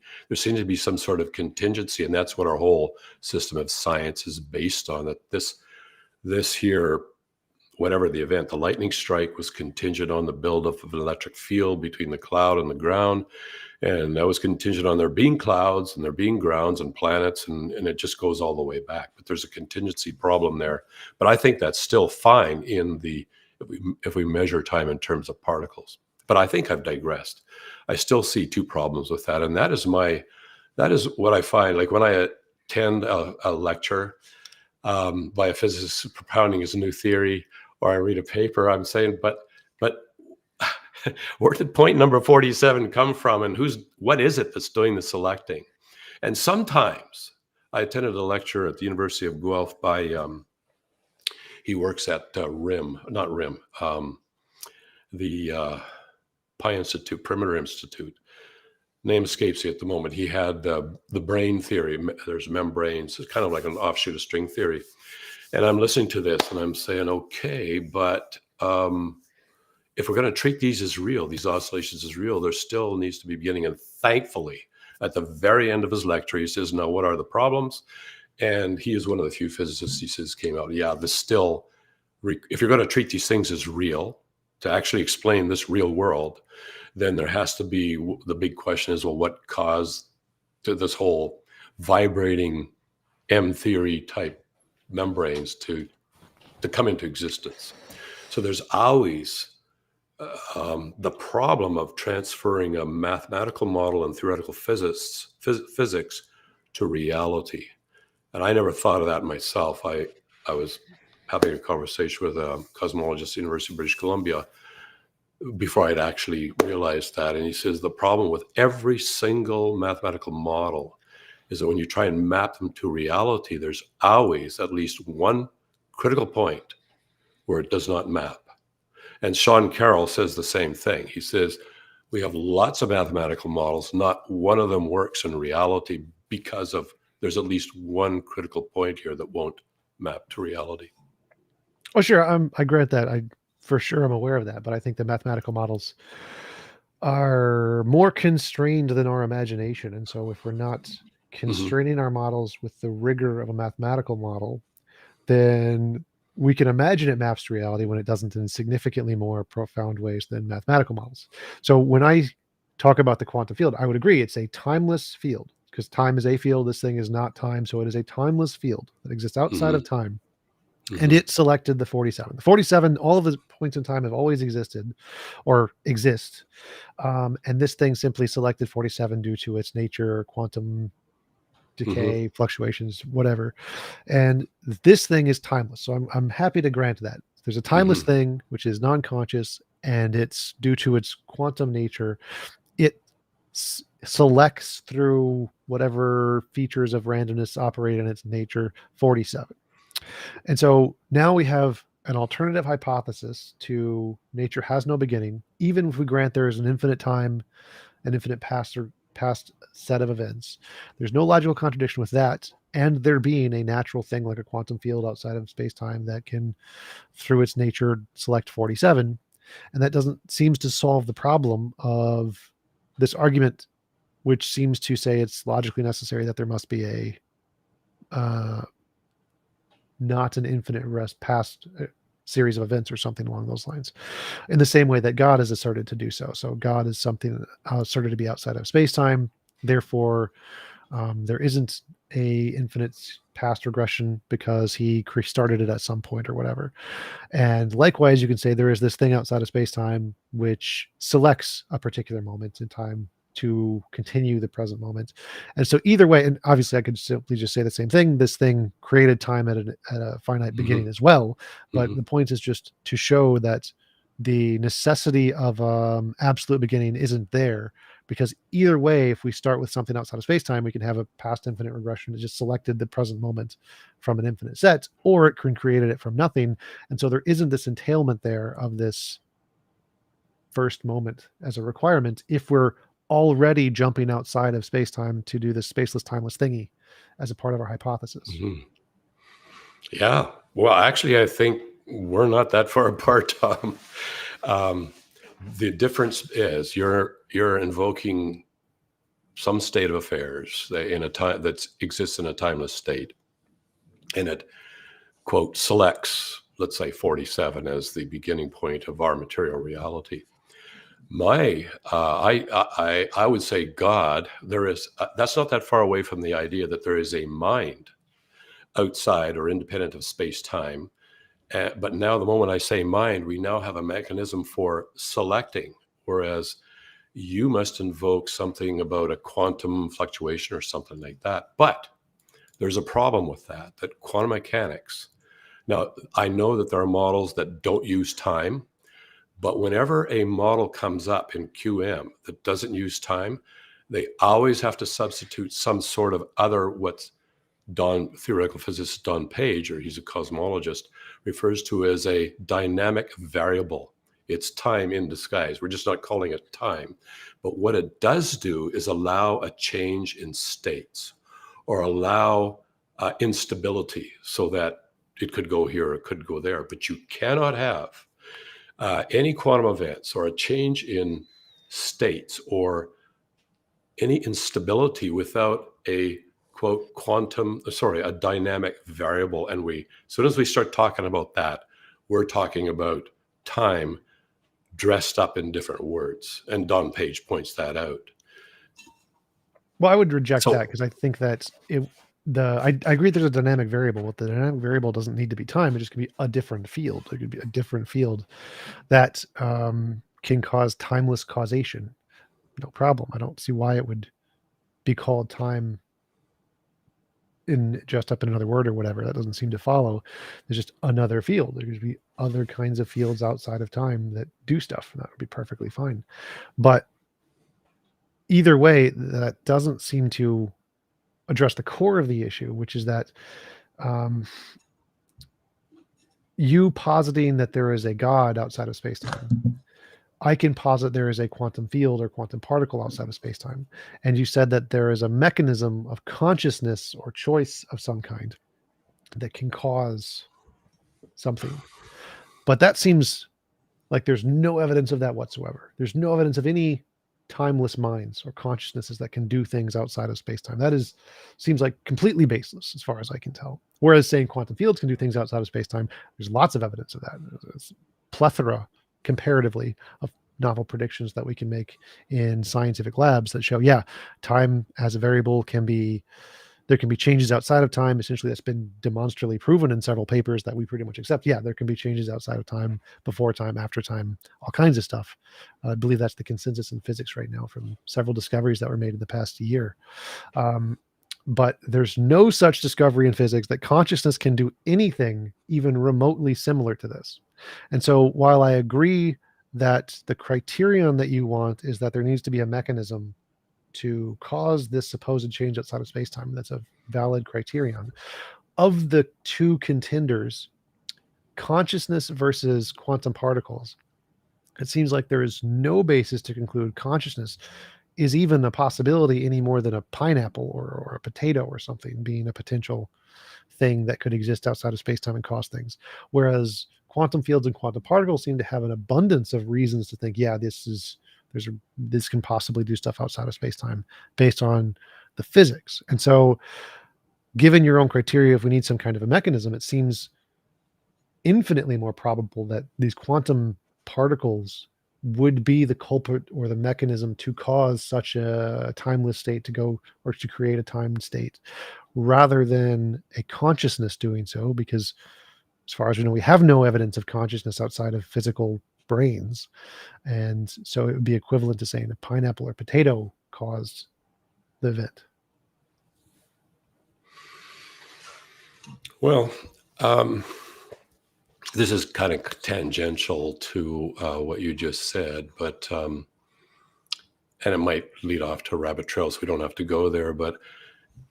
some sort of contingency, and that's what our whole system of science is based on. That this here, whatever the event, the lightning strike was contingent on the buildup of an electric field between the cloud and the ground. And that was contingent on there being clouds and there being grounds and planets, and it just goes all the way back. But there's a contingency problem there. But I think that's still fine if we measure time in terms of particles. But I think I've digressed. I still see two problems with that. And that is what I find, like when I attend a lecture by a physicist propounding his new theory, or I read a paper, I'm saying, but where did point number 47 come from, and what is it that's doing the selecting? And sometimes I attended a lecture at the University of Guelph by he works at the Pi Institute, Perimeter Institute. Name escapes me at the moment. He had the brain theory. There's membranes. It's kind of like an offshoot of string theory. And I'm listening to this and I'm saying, okay, but if we're going to treat these as real, these oscillations as real, there still needs to be beginning. And thankfully, at the very end of his lecture, he says, now, what are the problems? And he is one of the few physicists, he says, came out, yeah, if you're going to treat these things as real, to actually explain this real world, then there has to be, the big question is, well, what caused this whole vibrating M theory type membranes to come into existence? So there's always the problem of transferring a mathematical model and theoretical physics to reality. And I never thought of that myself. I was having a conversation with a cosmologist at the University of British Columbia before I'd actually realized that. And he says the problem with every single mathematical model is that when you try and map them to reality, there's always at least one critical point where it does not map. And Sean Carroll says the same thing. He says, we have lots of mathematical models. Not one of them works in reality because there's at least one critical point here that won't map to reality. Oh, sure. I grant that. For sure, I'm aware of that. But I think the mathematical models are more constrained than our imagination. And so if we're not constraining our models with the rigor of a mathematical model, then we can imagine it maps to reality when it doesn't in significantly more profound ways than mathematical models. So when I talk about the quantum field, I would agree it's a timeless field, because time is a field. This thing is not time. So it is a timeless field that exists outside of time. And it selected the 47. The 47, all of the points in time have always existed or exist. And this thing simply selected 47 due to its nature, quantum decay, fluctuations, whatever. And this thing is timeless. So I'm happy to grant that. There's a timeless thing, which is non-conscious, and it's due to its quantum nature. It selects through whatever features of randomness operate in its nature, 47. And so now we have an alternative hypothesis to nature has no beginning, even if we grant there is an infinite time, an infinite past set of events. There's no logical contradiction with that, and there being a natural thing like a quantum field outside of space-time that can, through its nature, select 47. And that seems to solve the problem of this argument, which seems to say it's logically necessary that there must be a not an infinite past series of events or something along those lines, in the same way that God is asserted to do so. So God is something asserted to be outside of space-time. Therefore, there isn't a infinite past regression because he started it at some point or whatever. And likewise, you can say there is this thing outside of space-time which selects a particular moment in time to continue the present moment. And so either way, and obviously I could simply just say the same thing, this thing created time at a finite beginning as well. But the point is just to show that the necessity of absolute beginning isn't there, because either way, if we start with something outside of space-time, we can have a past infinite regression that just selected the present moment from an infinite set, or it can created it from nothing. And so there isn't this entailment there of this first moment as a requirement if we're already jumping outside of space-time to do this spaceless timeless thingy as a part of our hypothesis. Mhm. Yeah. Well, actually, I think we're not that far apart, Tom. The difference is you're invoking some state of affairs in a time that exists in a timeless state, and it, quote, selects, let's say, 47 as the beginning point of our material reality. I would say God. There is that's not that far away from the idea that there is a mind outside or independent of space time. But now, the moment I say mind, we now have a mechanism for selecting, whereas you must invoke something about a quantum fluctuation or something like that. But there's a problem with that quantum mechanics. Now, I know that there are models that don't use time, but whenever a model comes up in QM that doesn't use time, they always have to substitute some sort of other, what's theoretical physicist Don Page, or he's a cosmologist, refers to as a dynamic variable. It's time in disguise. We're just not calling it time. But what it does do is allow a change in states, or allow instability, so that it could go here or it could go there. But you cannot have any quantum events or a change in states or any instability without a, quote, a dynamic variable. And as soon as we start talking about that, we're talking about time dressed up in different words. And Don Page points that out. Well, I would reject that, because I think that I agree there's a dynamic variable, but the dynamic variable doesn't need to be time. It just could be a different field. It could be a different field that can cause timeless causation. No problem. I don't see why it would be called time in just up in another word or whatever. That doesn't seem to follow. There's just another field. There could be other kinds of fields outside of time that do stuff, and that would be perfectly fine. But either way, that doesn't seem to address the core of the issue, which is that you positing that there is a God outside of space-time, I can posit there is a quantum field or quantum particle outside of space-time. And you said that there is a mechanism of consciousness or choice of some kind that can cause something. But that seems like there's no evidence of that whatsoever. There's no evidence of any timeless minds or consciousnesses that can do things outside of space-time. That seems like completely baseless as far as I can tell. Whereas saying quantum fields can do things outside of space-time, there's lots of evidence of that. There's a plethora, comparatively, of novel predictions that we can make in scientific labs that show, yeah, time as a variable there can be changes outside of time. Essentially, that's been demonstrably proven in several papers that we pretty much accept. Yeah, there can be changes outside of time, before time, after time, all kinds of stuff. I believe that's the consensus in physics right now from several discoveries that were made in the past year. But there's no such discovery in physics that consciousness can do anything even remotely similar to this. And so while I agree that the criterion that you want is that there needs to be a mechanism to cause this supposed change outside of space-time, that's a valid criterion. Of the two contenders, consciousness versus quantum particles, it seems like there is no basis to conclude consciousness is even a possibility any more than a pineapple or a potato or something being a potential thing that could exist outside of space-time and cause things. Whereas quantum fields and quantum particles seem to have an abundance of reasons to think, yeah, this can possibly do stuff outside of space-time based on the physics. And so, given your own criteria, if we need some kind of a mechanism, it seems infinitely more probable that these quantum particles would be the culprit or the mechanism to cause such a timeless state to go, or to create a time state, rather than a consciousness doing so, because as far as we know, we have no evidence of consciousness outside of physical brains. And so it would be equivalent to saying a pineapple or potato caused the event. Well, this is kind of tangential to what you just said, but and it might lead off to rabbit trails. We don't have to go there, but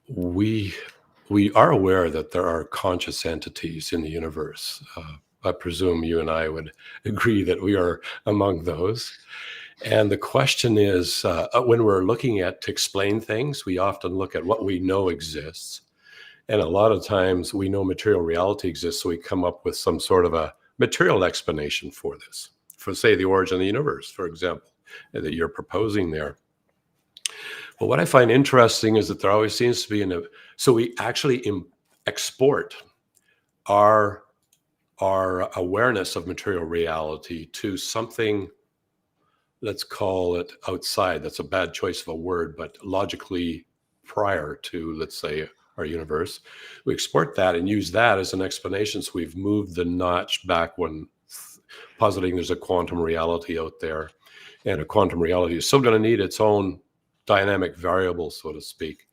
we are aware that there are conscious entities in the universe. I presume you and I would agree that we are among those. And the question is, when we're looking at to explain things, we often look at what we know exists. And a lot of times we know material reality exists, so we come up with some sort of a material explanation for this. For, say, the origin of the universe, for example, that you're proposing there. But what I find interesting is that there always seems to be so we actually export our awareness of material reality to something, let's call it outside. That's a bad choice of a word, but logically prior to, let's say, our universe. We export that and use that as an explanation. So we've moved the notch back when positing there's a quantum reality out there. And a quantum reality is still going to need its own dynamic variable, so to speak.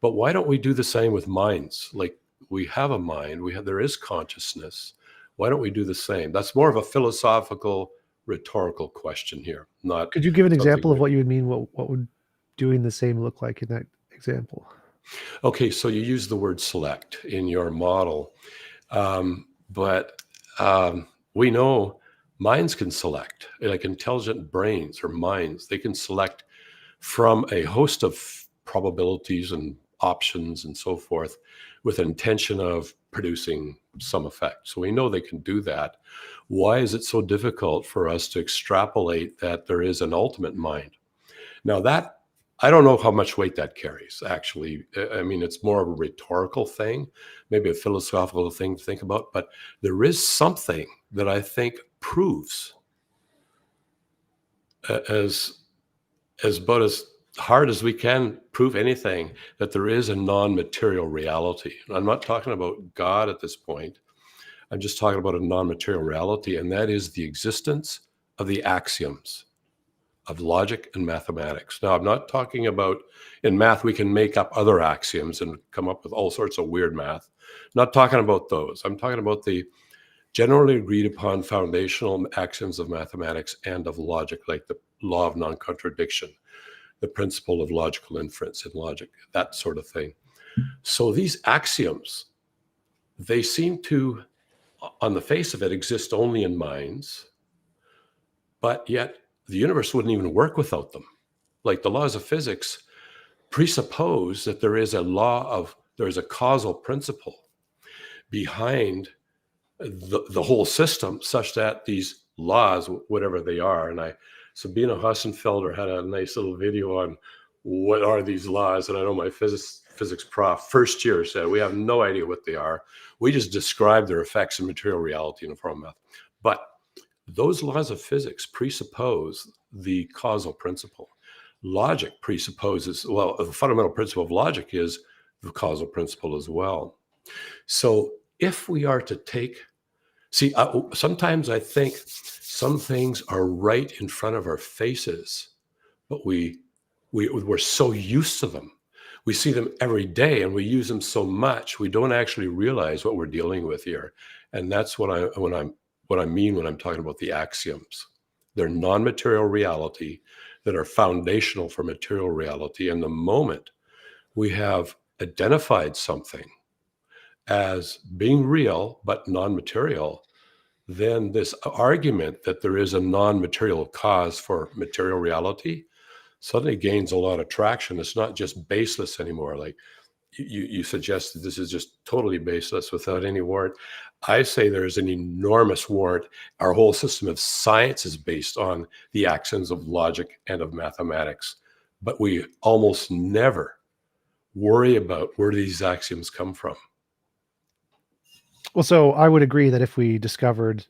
But why don't we do the same with minds? Like, we have a mind, there is consciousness. Why don't we do the same? That's more of a philosophical, rhetorical question here. Not. Could you give an example of what you would mean? What would doing the same look like in that example? Okay, so you use the word select in your model, but we know minds can select, like intelligent brains or minds. They can select from a host of probabilities and options and so forth with intention of producing some effect. So we know they can do that. Why is it so difficult for us to extrapolate that there is an ultimate mind? Now, that, I don't know how much weight that carries, actually. I mean, it's more of a rhetorical thing, maybe a philosophical thing to think about, but there is something that I think proves about as hard as we can prove anything, that there is a non-material reality. I'm not talking about God at this point. I'm just talking about a non-material reality, and that is the existence of the axioms of logic and mathematics. Now, I'm not talking about, in math, we can make up other axioms and come up with all sorts of weird math. I'm not talking about those. I'm talking about the generally agreed upon foundational axioms of mathematics and of logic, like the law of non-contradiction, the principle of logical inference in logic, that sort of thing. So these axioms, they seem to, on the face of it, exist only in minds, but yet the universe wouldn't even work without them. Like, the laws of physics presuppose that there is a causal principle behind the whole system, such that these laws, whatever they are, and Sabina Hassenfelder had a nice little video on what are these laws, and I know my physics prof first year said, we have no idea what they are. We just describe their effects in material reality in the form of math. But those laws of physics presuppose the causal principle. Logic presupposes, well, the fundamental principle of logic is the causal principle as well. So if we are to sometimes I think some things are right in front of our faces, but we're so used to them. We see them every day and we use them so much, we don't actually realize what we're dealing with here. And that's what I mean when I'm talking about the axioms. They're non-material reality that are foundational for material reality. And the moment we have identified something as being real but non-material, then this argument that there is a non-material cause for material reality suddenly gains a lot of traction. It's not just baseless anymore. Like you suggested, this is just totally baseless without any warrant. I say there's an enormous warrant. Our whole system of science is based on the axioms of logic and of mathematics, but we almost never worry about where these axioms come from. Well, so I would agree that if we discovered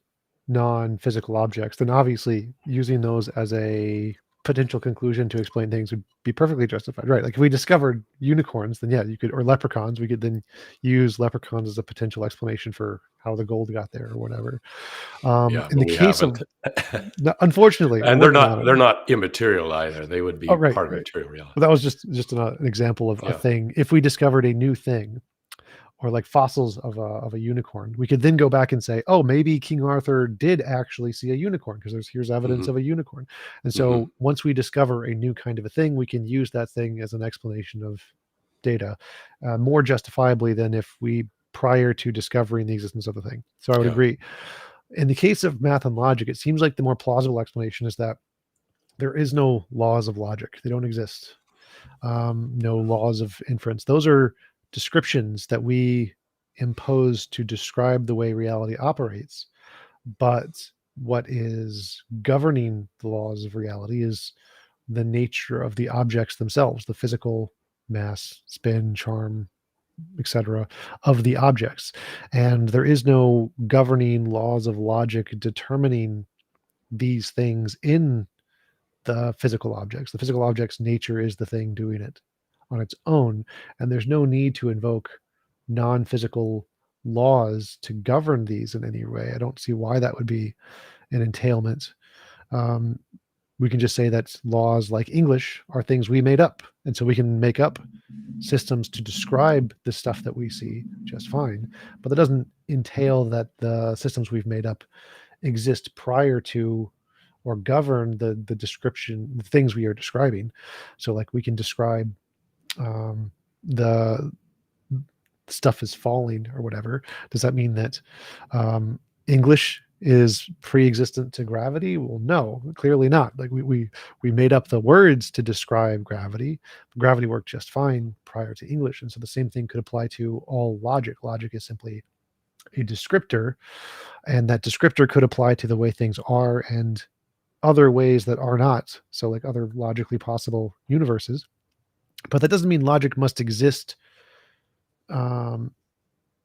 non-physical objects, then obviously using those as a potential conclusion to explain things would be perfectly justified, right? Like, if we discovered unicorns, then yeah, you could, or leprechauns, we could then use leprechauns as a potential explanation for how the gold got there or whatever. In the case of, unfortunately, and they're not immaterial either. They would be part of material reality. Well, that was just an example of a thing. If we discovered a new thing, or like fossils of a unicorn, we could then go back and say, oh, maybe King Arthur did actually see a unicorn because here's evidence Mm-hmm. of a unicorn. And Mm-hmm. so once we discover a new kind of a thing, we can use that thing as an explanation of data more justifiably than if we prior to discovering the existence of the thing. So I would Yeah. agree. In the case of math and logic, it seems like the more plausible explanation is that there is no laws of logic. They don't exist. No laws of inference. Those are descriptions that we impose to describe the way reality operates. But what is governing the laws of reality is the nature of the objects themselves, the physical mass, spin, charm, etc., of the objects. And there is no governing laws of logic determining these things in the physical objects. The physical object's nature is the thing doing it on its own, and there's no need to invoke non-physical laws to govern these in any way. I don't see why that would be an entailment. Um, we can just say that laws like English are things we made up, and so we can make up systems to describe the stuff that we see just fine. But that doesn't entail that the systems we've made up exist prior to or govern the description, the things we are describing. So like we can describe the stuff is falling or whatever. Does that mean that English is pre-existent to gravity? Well, no, clearly not. Like we made up the words to describe gravity. Gravity worked just fine prior to English, and so the same thing could apply to all logic. Logic is simply a descriptor, and that descriptor could apply to the way things are and other ways that are not. So like other logically possible universes. But that doesn't mean logic must exist,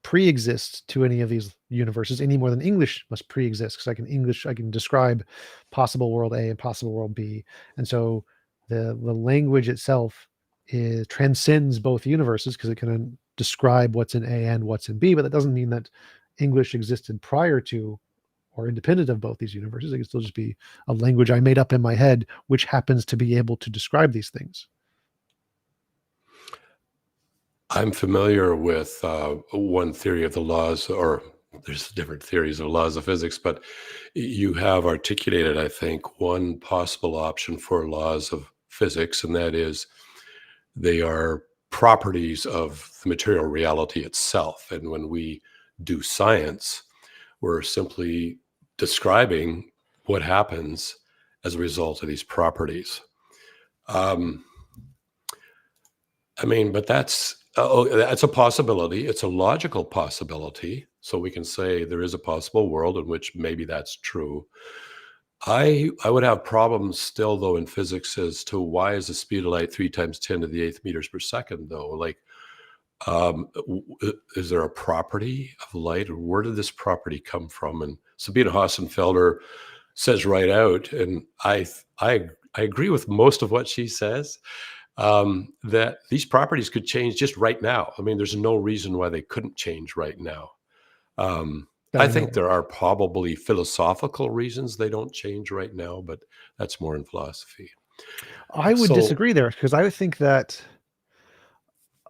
pre-exist to any of these universes any more than English must pre-exist, because I can describe possible world A and possible world B. And so the language itself transcends both universes because it can describe what's in A and what's in B, but that doesn't mean that English existed prior to or independent of both these universes. It can still just be a language I made up in my head, which happens to be able to describe these things. I'm familiar with one theory of the laws, or there's different theories of laws of physics, but you have articulated, I think, one possible option for laws of physics, and that is they are properties of the material reality itself. And when we do science, we're simply describing what happens as a result of these properties. I mean, but that's a possibility. It's a logical possibility. So we can say there is a possible world in which maybe that's true. I would have problems still, though, in physics as to why is the speed of light 3 times 10 to the 8th meters per second, though? Like, is there a property of light, or where did this property come from? And Sabine Hassenfelder says right out, and I agree with most of what she says, that these properties could change just right now. I mean, there's no reason why they couldn't change right now. I think there are probably philosophical reasons they don't change right now, but that's more in philosophy. I would So, disagree there, because I would think that,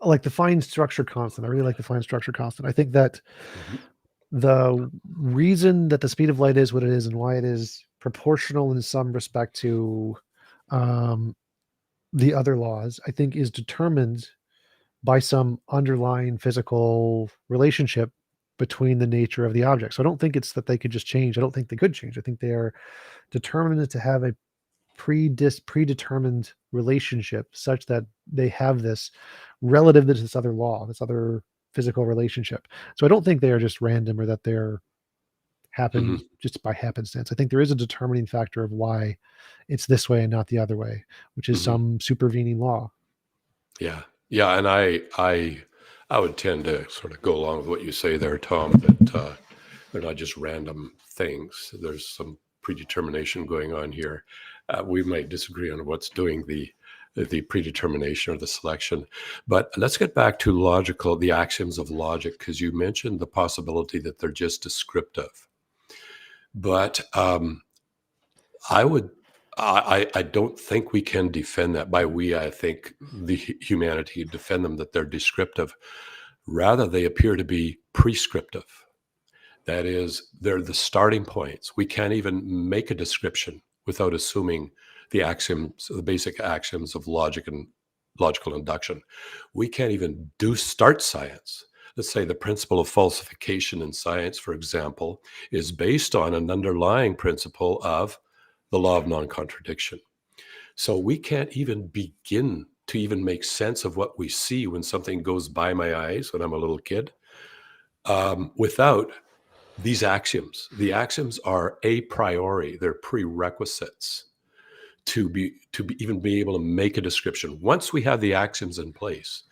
like the fine structure constant, I really like the fine structure constant. I think that mhm, the reason that the speed of light is what it is and why it is proportional in some respect to um, the other laws, I think is determined by some underlying physical relationship between the nature of the object. So I don't think it's that they could just change. I don't think they could change. I think they are determined to have a predetermined relationship such that they have this relative to this other law, this other physical relationship. So I don't think they are just random or that they're mhm, happen just by happenstance. I think there is a determining factor of why it's this way and not the other way, which is mhm. some supervening law. Yeah, yeah, and I would tend to sort of go along with what you say there, Tom. That they're not just random things. There's some predetermination going on here. We might disagree on what's doing the predetermination or the selection, but let's get back to the axioms of logic, because you mentioned the possibility that they're just descriptive. But I would. I don't think we can defend that. By we, I think the humanity defend them, that they're descriptive, Rather, they appear to be prescriptive. That is, they're the starting points. We can't even make a description without assuming the axioms, the basic axioms of logic and logical induction. We can't even start science. Let's say the principle of falsification in science, for example, is based on an underlying principle of the law of non-contradiction. So we can't even begin to even make sense of what we see when something goes by my eyes when I'm a little kid, without these axioms. The axioms are a priori, they're prerequisites to even be able to make a description. Once we have the axioms in place,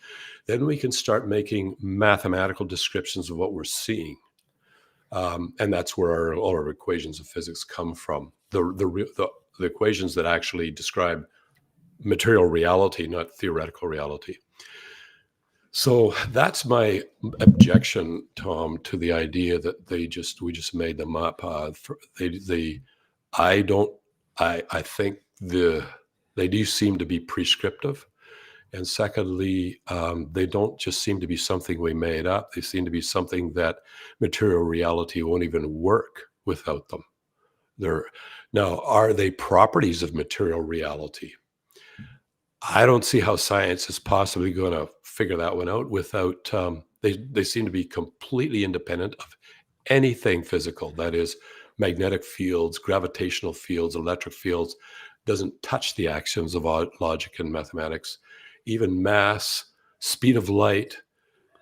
then we can start making mathematical descriptions of what we're seeing. And that's where all our equations of physics come from. The equations that actually describe material reality, not theoretical reality. So that's my objection, Tom, to the idea that we just made them up. I think they do seem to be prescriptive, and secondly, they don't just seem to be something we made up. They seem to be something that material reality won't even work without them. Now, are they properties of material reality? I don't see how science is possibly going to figure that one out without, they seem to be completely independent of anything physical. That is, magnetic fields, gravitational fields, electric fields, doesn't touch the axioms of logic and mathematics. Even mass, speed of light.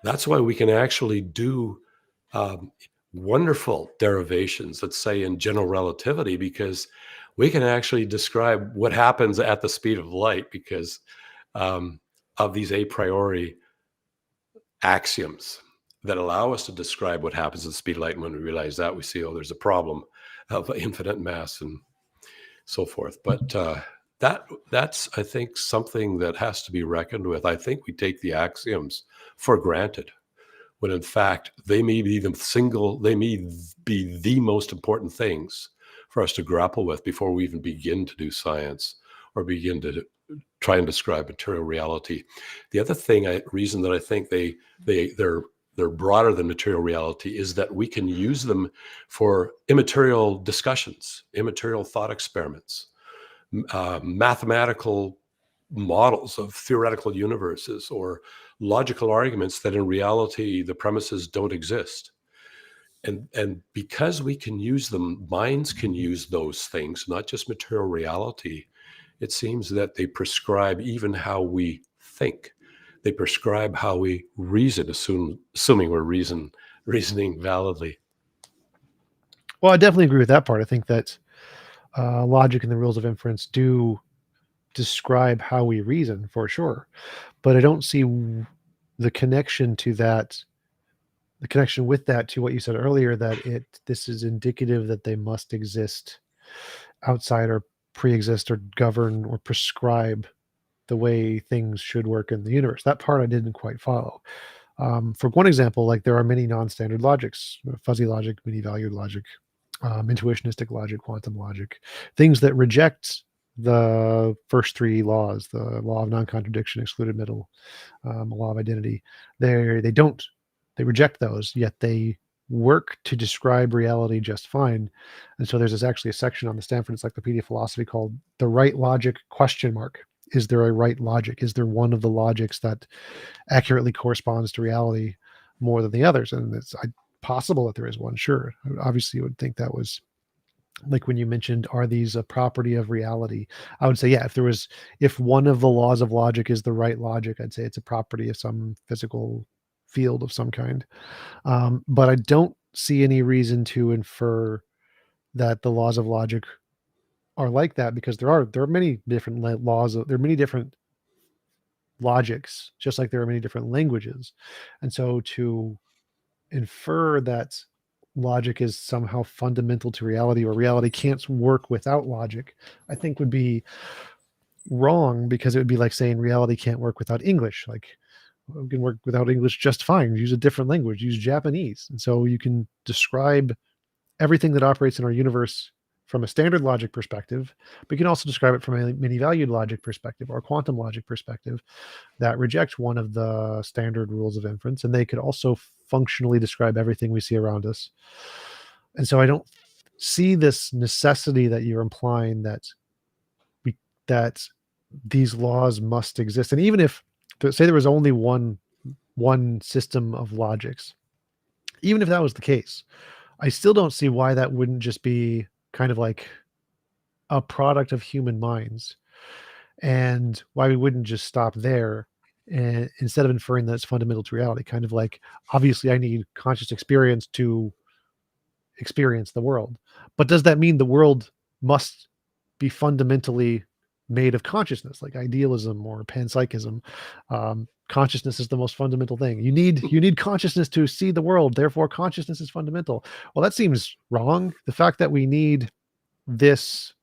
That's why we can actually do wonderful derivations, let's say in general relativity, because we can actually describe what happens at the speed of light because of these a priori axioms that allow us to describe what happens at the speed of light. And when we realize that, we see, oh, there's a problem of infinite mass and so forth. But that's, I think, something that has to be reckoned with. I think we take the axioms for granted, when in fact they may be the most important things for us to grapple with before we even begin to do science or begin to try and describe material reality. The other reason that I think they're broader than material reality is that we can use them for immaterial discussions, immaterial thought experiments, mathematical models of theoretical universes, or logical arguments that in reality the premises don't exist. And because we can use them, minds can use those things, not just material reality. It seems that they prescribe even how we think. They prescribe how we reason, assuming we're reasoning validly. Well, I definitely agree with that part. I think that logic and the rules of inference do describe how we reason for sure, but I don't see the connection to that. The connection with that to what you said earlier, that this is indicative that they must exist outside or pre-exist or govern or prescribe the way things should work in the universe. That part I didn't quite follow. For one example, like there are many non-standard logics: fuzzy logic, many-valued logic, intuitionistic logic, quantum logic, things that reject the first three laws: the law of non-contradiction, excluded middle, law of identity. They reject those, yet they work to describe reality just fine. And so there's actually a section on the Stanford Encyclopedia of Philosophy called "The Right Logic?" Is there a right logic? Is there one of the logics that accurately corresponds to reality more than the others? And it's possible that there is one, sure. Obviously, you would think that was like when you mentioned, are these a property of reality? I would say, yeah, if one of the laws of logic is the right logic, I'd say it's a property of some physical field of some kind. But I don't see any reason to infer that the laws of logic are like that, because there are many different there are many different logics, just like there are many different languages. And so to infer that logic is somehow fundamental to reality, or reality can't work without logic, I think would be wrong, because it would be like saying reality can't work without English. Like, we can work without English just fine. Use a different language, use Japanese. And so you can describe everything that operates in our universe from a standard logic perspective, but you can also describe it from a many-valued logic perspective or a quantum logic perspective that reject one of the standard rules of inference, and they could also functionally describe everything we see around us. And so I don't see this necessity that you're implying that that these laws must exist. And even if, say, there was only one system of logics, even if that was the case, I still don't see why that wouldn't just be kind of like a product of human minds, and why we wouldn't just stop there, and instead of inferring that it's fundamental to reality. Kind of like, obviously I need conscious experience to experience the world, but does that mean the world must be fundamentally made of consciousness, like idealism or panpsychism? Consciousness is the most fundamental thing. You need consciousness to see the world, therefore consciousness is fundamental. Well, that seems wrong. The fact that we need this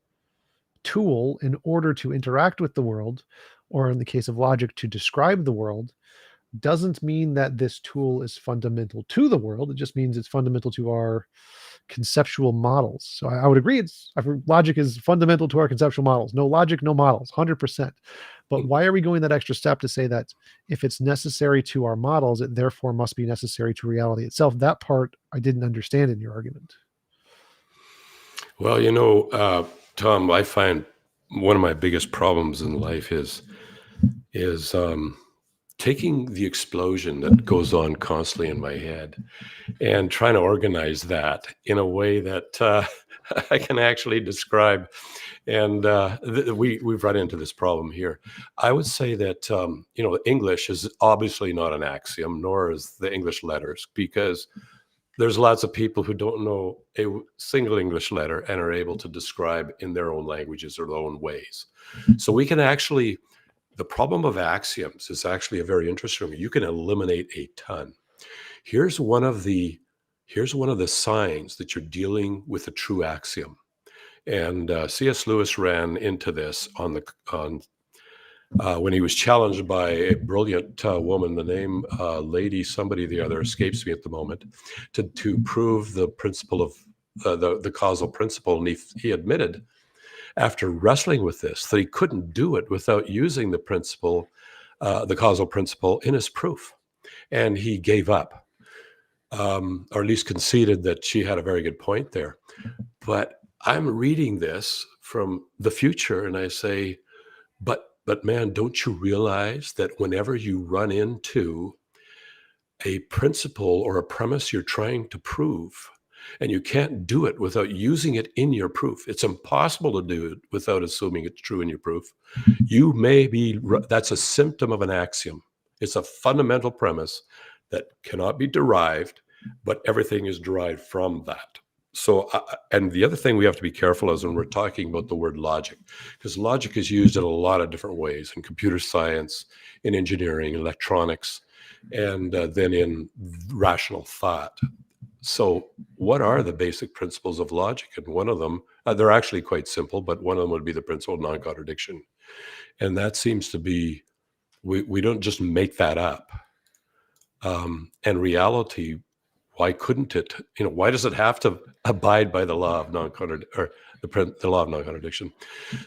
tool in order to interact with the world, or in the case of logic, to describe the world, doesn't mean that this tool is fundamental to the world. It just means it's fundamental to our conceptual models. So I would agree, logic is fundamental to our conceptual models. No logic, no models, 100%. But why are we going that extra step to say that if it's necessary to our models, it therefore must be necessary to reality itself? That part I didn't understand in your argument. Well, Tom, I find one of my biggest problems in life is taking the explosion that goes on constantly in my head and trying to organize that in a way that I can actually describe. And we've run into this problem here. I would say that English is obviously not an axiom, nor is the English letters, because there's lots of people who don't know a single English letter and are able to describe in their own languages or their own ways. So we can actually, the problem of axioms is actually a very interesting one. You can eliminate a ton. Here's one of the signs that you're dealing with a true axiom. And C.S. Lewis ran into this when he was challenged by a brilliant woman, the name Lady somebody the other escapes me at the moment, to prove the principle of the causal principle. And he admitted, after wrestling with this, that he couldn't do it without using the principle, the causal principle, in his proof. And he gave up, or at least conceded that she had a very good point there. But I'm reading this from the future, and I say, but man, don't you realize that whenever you run into a principle or a premise you're trying to prove, and you can't do it without using it in your proof, it's impossible to do it without assuming it's true in your proof. That's a symptom of an axiom. It's a fundamental premise that cannot be derived, but everything is derived from that. So, and the other thing we have to be careful is when we're talking about the word logic, because logic is used in a lot of different ways in computer science, in engineering, electronics, and then in rational thought. So what are the basic principles of logic? And one of them, they're actually quite simple, but one of them would be the principle of non-contradiction. And that seems to be, we don't just make that up. And reality, why couldn't it? Why does it have to abide by the law of non-contradiction, or the law of non-contradiction?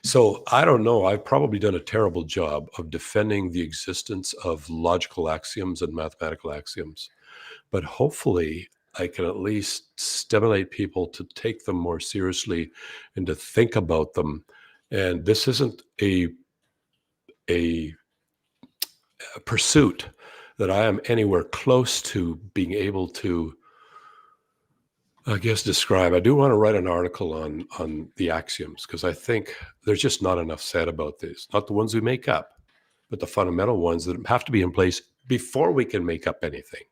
So I don't know. I've probably done a terrible job of defending the existence of logical axioms and mathematical axioms, but hopefully I can at least stimulate people to take them more seriously and to think about them. And this isn't a pursuit that I am anywhere close to being able to, I guess, describe. I do want to write an article on the axioms, because I think there's just not enough said about this. Not the ones we make up, but the fundamental ones that have to be in place before we can make up anything,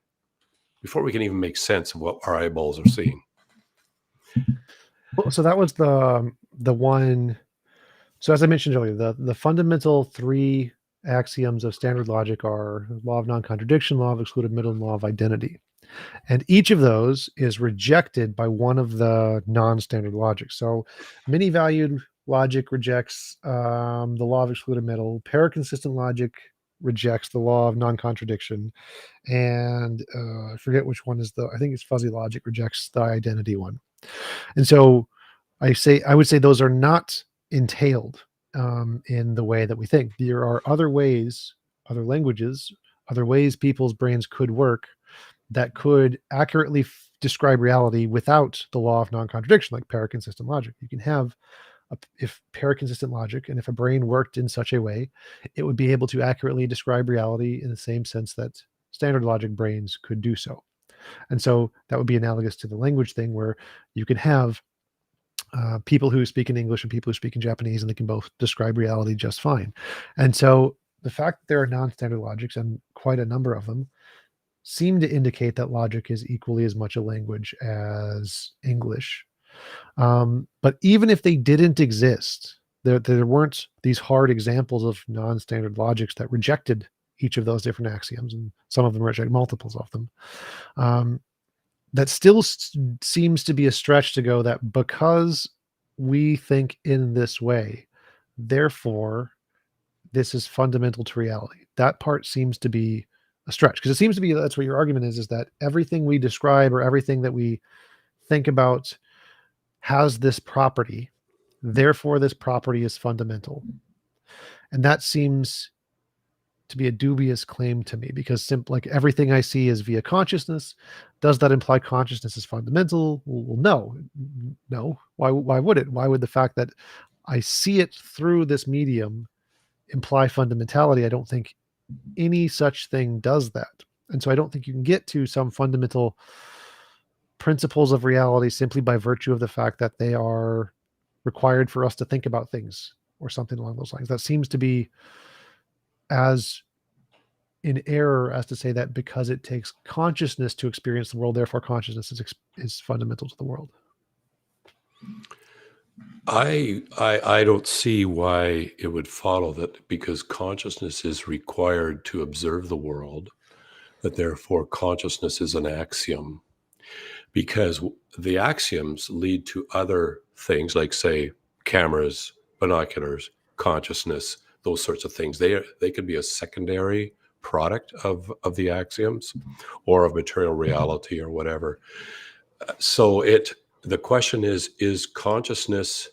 before we can even make sense of what our eyeballs are seeing. Well, so that was the one. So as I mentioned earlier, the fundamental three axioms of standard logic are law of non-contradiction, law of excluded middle, and law of identity. And each of those is rejected by one of the non-standard logics. So many-valued logic rejects the law of excluded middle. Paraconsistent logic rejects the law of non-contradiction. And I forget which one is I think it's fuzzy logic rejects the identity one. And so I would say those are not entailed in the way that we think. There are other ways, other languages, other ways people's brains could work that could accurately describe reality without the law of non-contradiction, like paraconsistent logic. You can have if paraconsistent logic, and if a brain worked in such a way, it would be able to accurately describe reality in the same sense that standard logic brains could do so. And so that would be analogous to the language thing, where you can have people who speak in English and people who speak in Japanese, and they can both describe reality just fine. And so the fact that there are non-standard logics, and quite a number of them, seem to indicate that logic is equally as much a language as English. But even if they didn't exist, there weren't these hard examples of non-standard logics that rejected each of those different axioms, and some of them reject multiples of them. That still seems to be a stretch to go that because we think in this way, therefore this is fundamental to reality. That part seems to be a stretch, because it seems to be that's what your argument is that everything we describe or everything that we think about has this property, therefore this property is fundamental. And that seems to be a dubious claim to me, because like everything I see is via consciousness. Does that imply consciousness is fundamental? Well, no. Why would it? Why would the fact that I see it through this medium imply fundamentality? I don't think any such thing does that. And so I don't think you can get to some fundamental principles of reality simply by virtue of the fact that they are required for us to think about things or something along those lines. That seems to be as in error as to say that because it takes consciousness to experience the world, therefore consciousness is fundamental to the world. I don't see why it would follow that because consciousness is required to observe the world, that therefore consciousness is an axiom. Because the axioms lead to other things like, say, cameras, binoculars, consciousness, those sorts of things. They could be a secondary product of the axioms or of material reality or whatever. So the question is consciousness,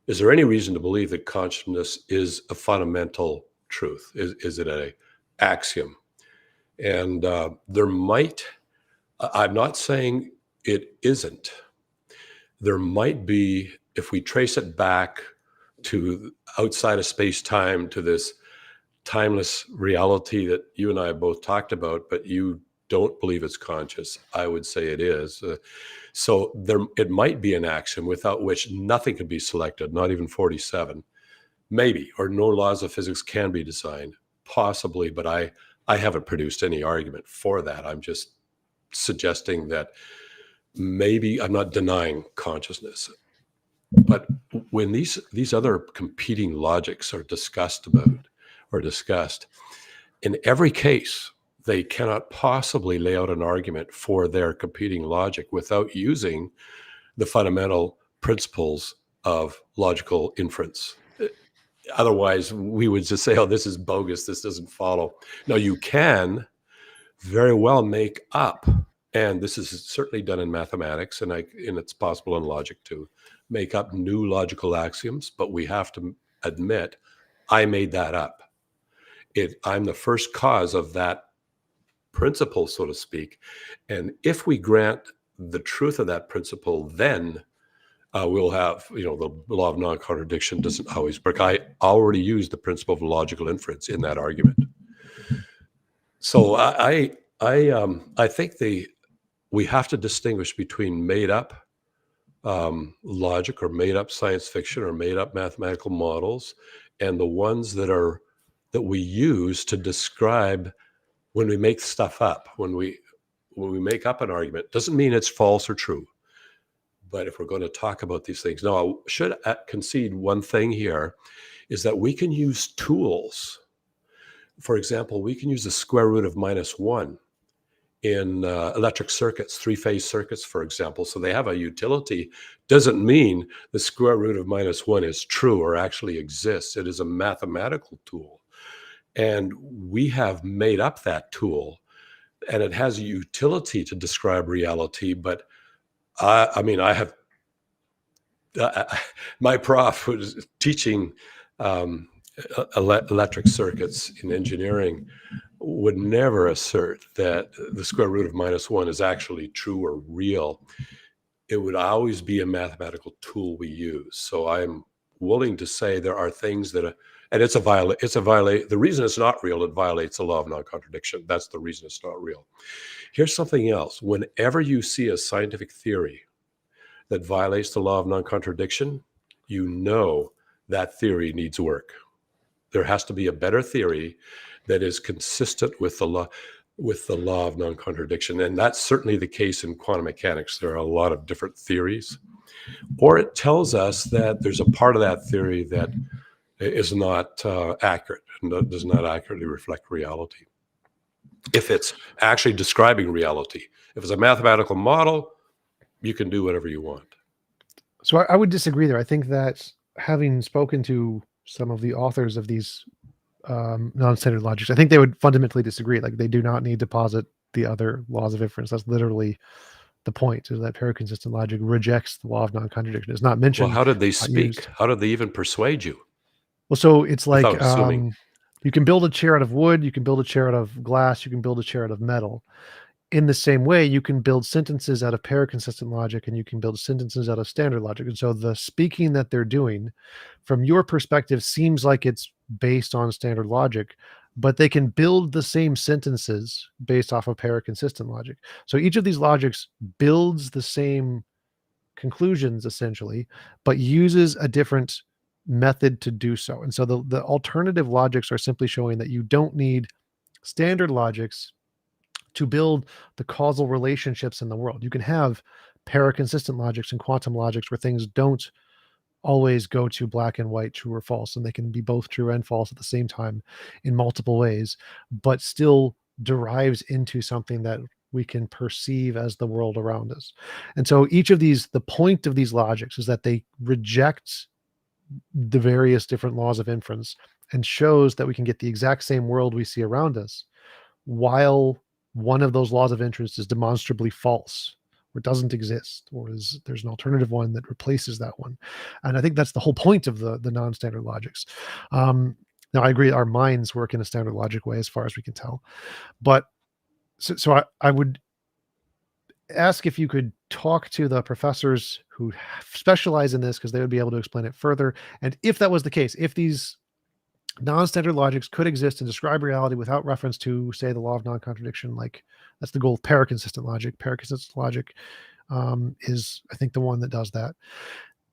is there any reason to believe that consciousness is a fundamental truth? Is it an axiom? And there might, I'm not saying it isn't. There might be, if we trace it back to outside of space-time, to this timeless reality that you and I have both talked about, but you don't believe it's conscious. I would say it is. So it might be an axiom without which nothing could be selected, not even 47, maybe, or no laws of physics can be designed, possibly, but I haven't produced any argument for that. I'm just suggesting that maybe I'm not denying consciousness. But when these other competing logics are discussed, in every case, they cannot possibly lay out an argument for their competing logic without using the fundamental principles of logical inference. Otherwise, we would just say, oh, this is bogus, this doesn't follow. Now, you can very well make up, and this is certainly done in mathematics, and it's possible in logic to make up new logical axioms, but we have to admit, I made that up. I'm the first cause of that principle, so to speak. And if we grant the truth of that principle, then we'll have, the law of non-contradiction doesn't always work. I already used the principle of logical inference in that argument. So I think we have to distinguish between made up logic or made up science fiction or made up mathematical models and the ones that we use to describe when we make stuff up. When we make up an argument, doesn't mean it's false or true. But if we're going to talk about these things, now I should concede one thing here, is that we can use tools. For example, we can use the square root of -1 in electric circuits, three-phase circuits, for example. So they have a utility. Doesn't mean the square root of -1 is true or actually exists. It is a mathematical tool. And we have made up that tool, and it has a utility to describe reality. But I have my prof was teaching electric circuits in engineering would never assert that the square root of -1 is actually true or real. It would always be a mathematical tool we use. So I'm willing to say there are things that, and it's a violate. The reason it's not real, it violates the law of non-contradiction. That's the reason it's not real. Here's something else. Whenever you see a scientific theory that violates the law of non-contradiction, you know that theory needs work. There has to be a better theory that is consistent with the law of non-contradiction. And that's certainly the case in quantum mechanics. There are a lot of different theories. Or it tells us that there's a part of that theory that is not accurate and does not accurately reflect reality. If it's actually describing reality, if it's a mathematical model, you can do whatever you want. So I would disagree there. I think that having spoken to some of the authors of these non-standard logics, I think they would fundamentally disagree. Like, they do not need to posit the other laws of inference. That's literally the point, is that paraconsistent logic rejects the law of non-contradiction. It's not mentioned. Well, how did they speak? How did they even persuade you? Well, so it's like, without assuming. You can build a chair out of wood, you can build a chair out of glass, you can build a chair out of metal. In the same way, you can build sentences out of paraconsistent logic, and you can build sentences out of standard logic. And so the speaking that they're doing, from your perspective, seems like it's based on standard logic, but they can build the same sentences based off of paraconsistent logic. So each of these logics builds the same conclusions, essentially, but uses a different method to do so. And so the alternative logics are simply showing that you don't need standard logics to build the causal relationships in the world. You can have paraconsistent logics and quantum logics where things don't always go to black and white, true or false, and they can be both true and false at the same time in multiple ways, but still derives into something that we can perceive as the world around us. And so each of these, the point of these logics is that they reject the various different laws of inference and shows that we can get the exact same world we see around us, while one of those laws of inference is demonstrably false, or doesn't exist, or there's an alternative one that replaces that one. And I think that's the whole point of the non-standard logics. Now, I agree our minds work in a standard logic way as far as we can tell, but so I would ask if you could talk to the professors who specialize in this, because they would be able to explain it further. And if that was the case, if these non-standard logics could exist and describe reality without reference to, say, the law of non-contradiction, like that's the goal of paraconsistent logic. Paraconsistent logic is, I think, the one that does that.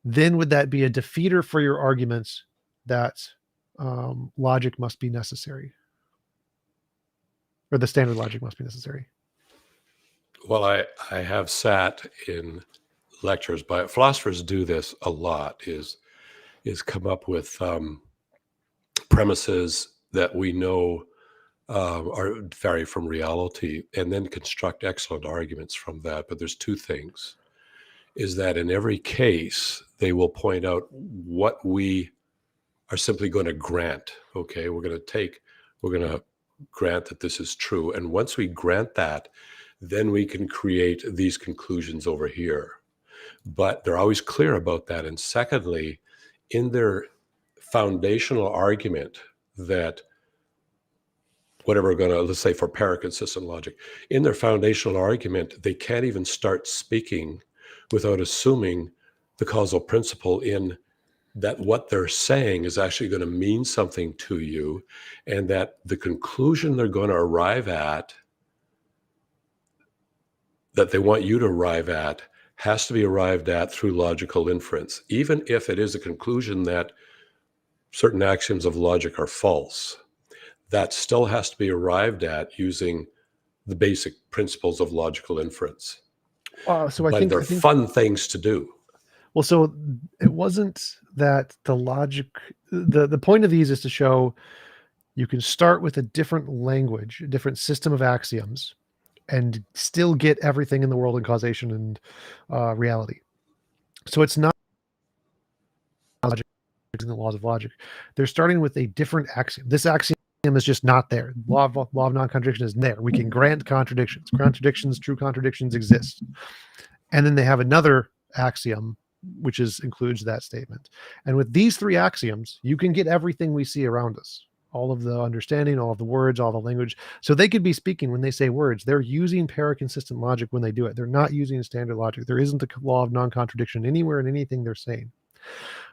Then would that be a defeater for your arguments that logic must be necessary, or the standard logic must be necessary? Well, I have sat in lectures, but philosophers do this a lot, is come up with premises that we know vary from reality, and then construct excellent arguments from that. But there's two things, is that in every case, they will point out what we are simply going to grant. Okay, we're going to grant that this is true. And once we grant that, then we can create these conclusions over here. But they're always clear about that. And secondly, in their foundational argument that whatever we're going to, let's say for paraconsistent logic, in their foundational argument, they can't even start speaking without assuming the causal principle, in that what they're saying is actually going to mean something to you, and that the conclusion they're going to arrive at, that they want you to arrive at, has to be arrived at through logical inference, even if it is a conclusion that certain axioms of logic are false. That still has to be arrived at using the basic principles of logical inference. So I think they're fun things to do. Well, so it wasn't that the logic, the point of these is to show you can start with a different language, a different system of axioms, and still get everything in the world in causation and reality. So it's not logic in the laws of logic. They're starting with a different axiom. This axiom is just not there. Law of non-contradiction is there. We can grant contradictions. True contradictions exist. And then they have another axiom includes that statement. And with these three axioms, you can get everything we see around us, all of the understanding, all of the words, all the language. So they could be speaking when they say words. They're using paraconsistent logic when they do it. They're not using standard logic. There isn't a law of non-contradiction anywhere in anything they're saying.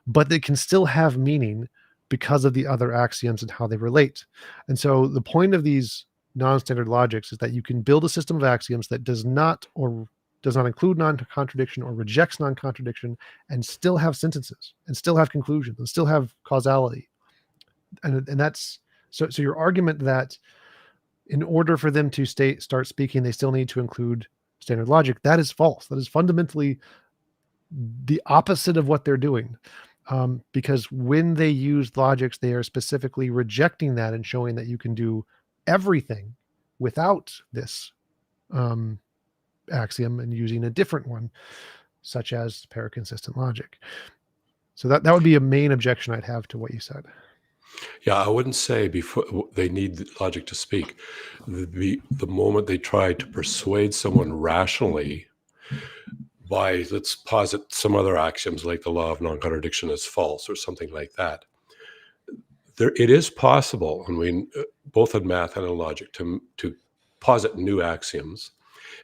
But they can still have meaning because of the other axioms and how they relate. And so the point of these non-standard logics is that you can build a system of axioms that does not include non-contradiction or rejects non-contradiction, and still have sentences and still have conclusions and still have causality. And that's so your argument that in order for them to start speaking, they still need to include standard logic, that is false. That is fundamentally the opposite of what they're doing. Because when they use logics, they are specifically rejecting that and showing that you can do everything without this axiom and using a different one, such as paraconsistent logic. So that would be a main objection I'd have to what you said. Yeah, I wouldn't say before they need logic to speak. The moment they try to persuade someone rationally by, let's posit some other axioms like the law of non-contradiction is false or something like that, it is possible, and we both in math and in logic, to posit new axioms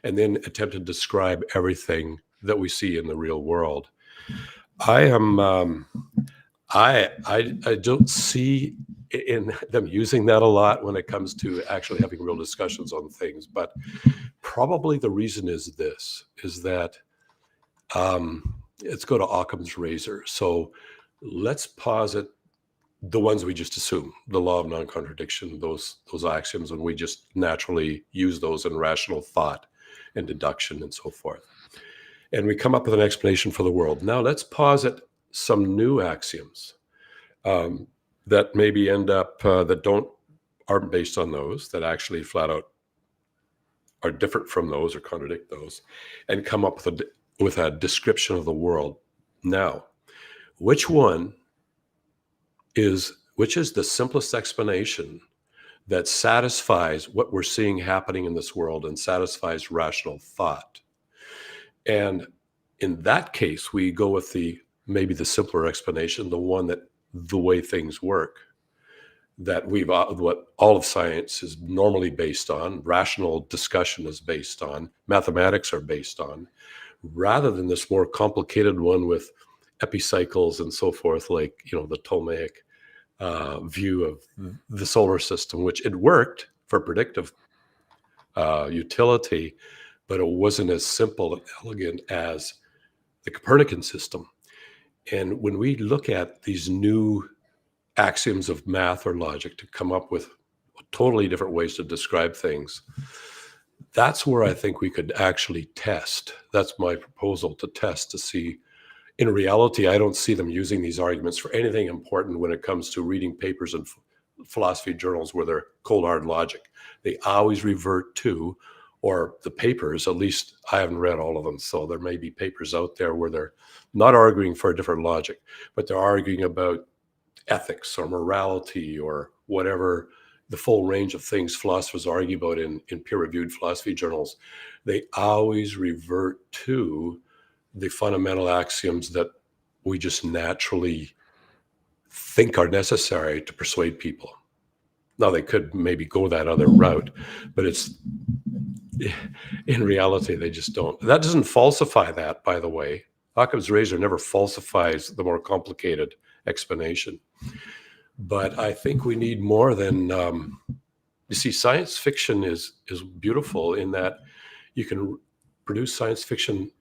and then attempt to describe everything that we see in the real world. I don't see in them using that a lot when it comes to actually having real discussions on things, but probably the reason is that let's go to Occam's razor. So let's posit the ones we just assume, the law of non-contradiction, those axioms, and we just naturally use those in rational thought and deduction and so forth. And we come up with an explanation for the world. Now let's posit some new axioms that maybe end up aren't based on those, that actually flat out are different from those or contradict those, and come up with a description of the world. Now, which is the simplest explanation that satisfies what we're seeing happening in this world and satisfies rational thought? And in that case, we go with maybe the simpler explanation, the way things work, that what all of science is normally based on, rational discussion is based on, mathematics are based on, rather than this more complicated one with epicycles and so forth, like, the Ptolemaic view of the solar system, which it worked for predictive utility, but it wasn't as simple and elegant as the Copernican system. And when we look at these new axioms of math or logic to come up with totally different ways to describe things, that's where I think we could actually test. That's my proposal, to test to see. In reality, I don't see them using these arguments for anything important when it comes to reading papers in philosophy journals where they're cold hard logic. They always revert to, or the papers, at least I haven't read all of them, so there may be papers out there where they're not arguing for a different logic, but they're arguing about ethics or morality or whatever, the full range of things philosophers argue about in peer-reviewed philosophy journals. They always revert to the fundamental axioms that we just naturally think are necessary to persuade people. Now, they could maybe go that other route, but in reality, they just don't. That doesn't falsify that, by the way. Occam's razor never falsifies the more complicated explanation. But I think we need more than, you see, science fiction is beautiful in that you can produce science fiction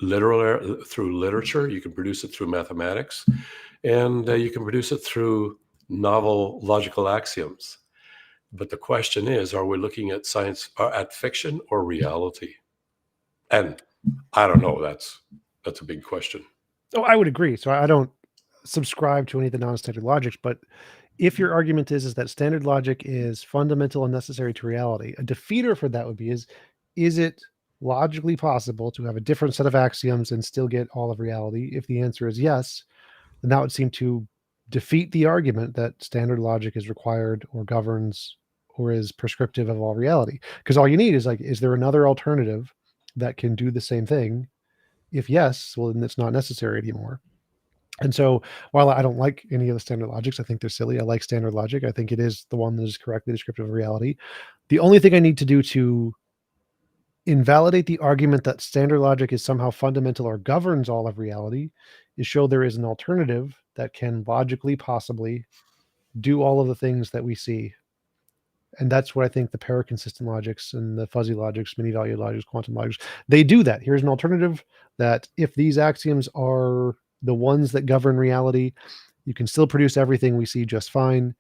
through literature, you can produce it through mathematics, and you can produce it through novel logical axioms. But the question is, are we looking at science, at fiction or reality? And I don't know, that's a big question. Oh, I would agree. So I don't subscribe to any of the non-standard logics, but if your argument is that standard logic is fundamental and necessary to reality, a defeater for that would be, is it logically possible to have a different set of axioms and still get all of reality? If the answer is yes, then that would seem to defeat the argument that standard logic is required or governs or is prescriptive of all reality. Because all you need is there another alternative that can do the same thing If yes, well, then it's not necessary anymore. And so while I don't like any of the standard logics, I think they're silly. I like standard logic. I think it is the one that is correctly descriptive of reality. The only thing I need to do to invalidate the argument that standard logic is somehow fundamental or governs all of reality is show there is an alternative that can logically possibly do all of the things that we see. And that's what I think the paraconsistent logics and the fuzzy logics, many value logics, quantum logics, they do that. Here's an alternative that if these axioms are the ones that govern reality, you can still produce everything we see just fine.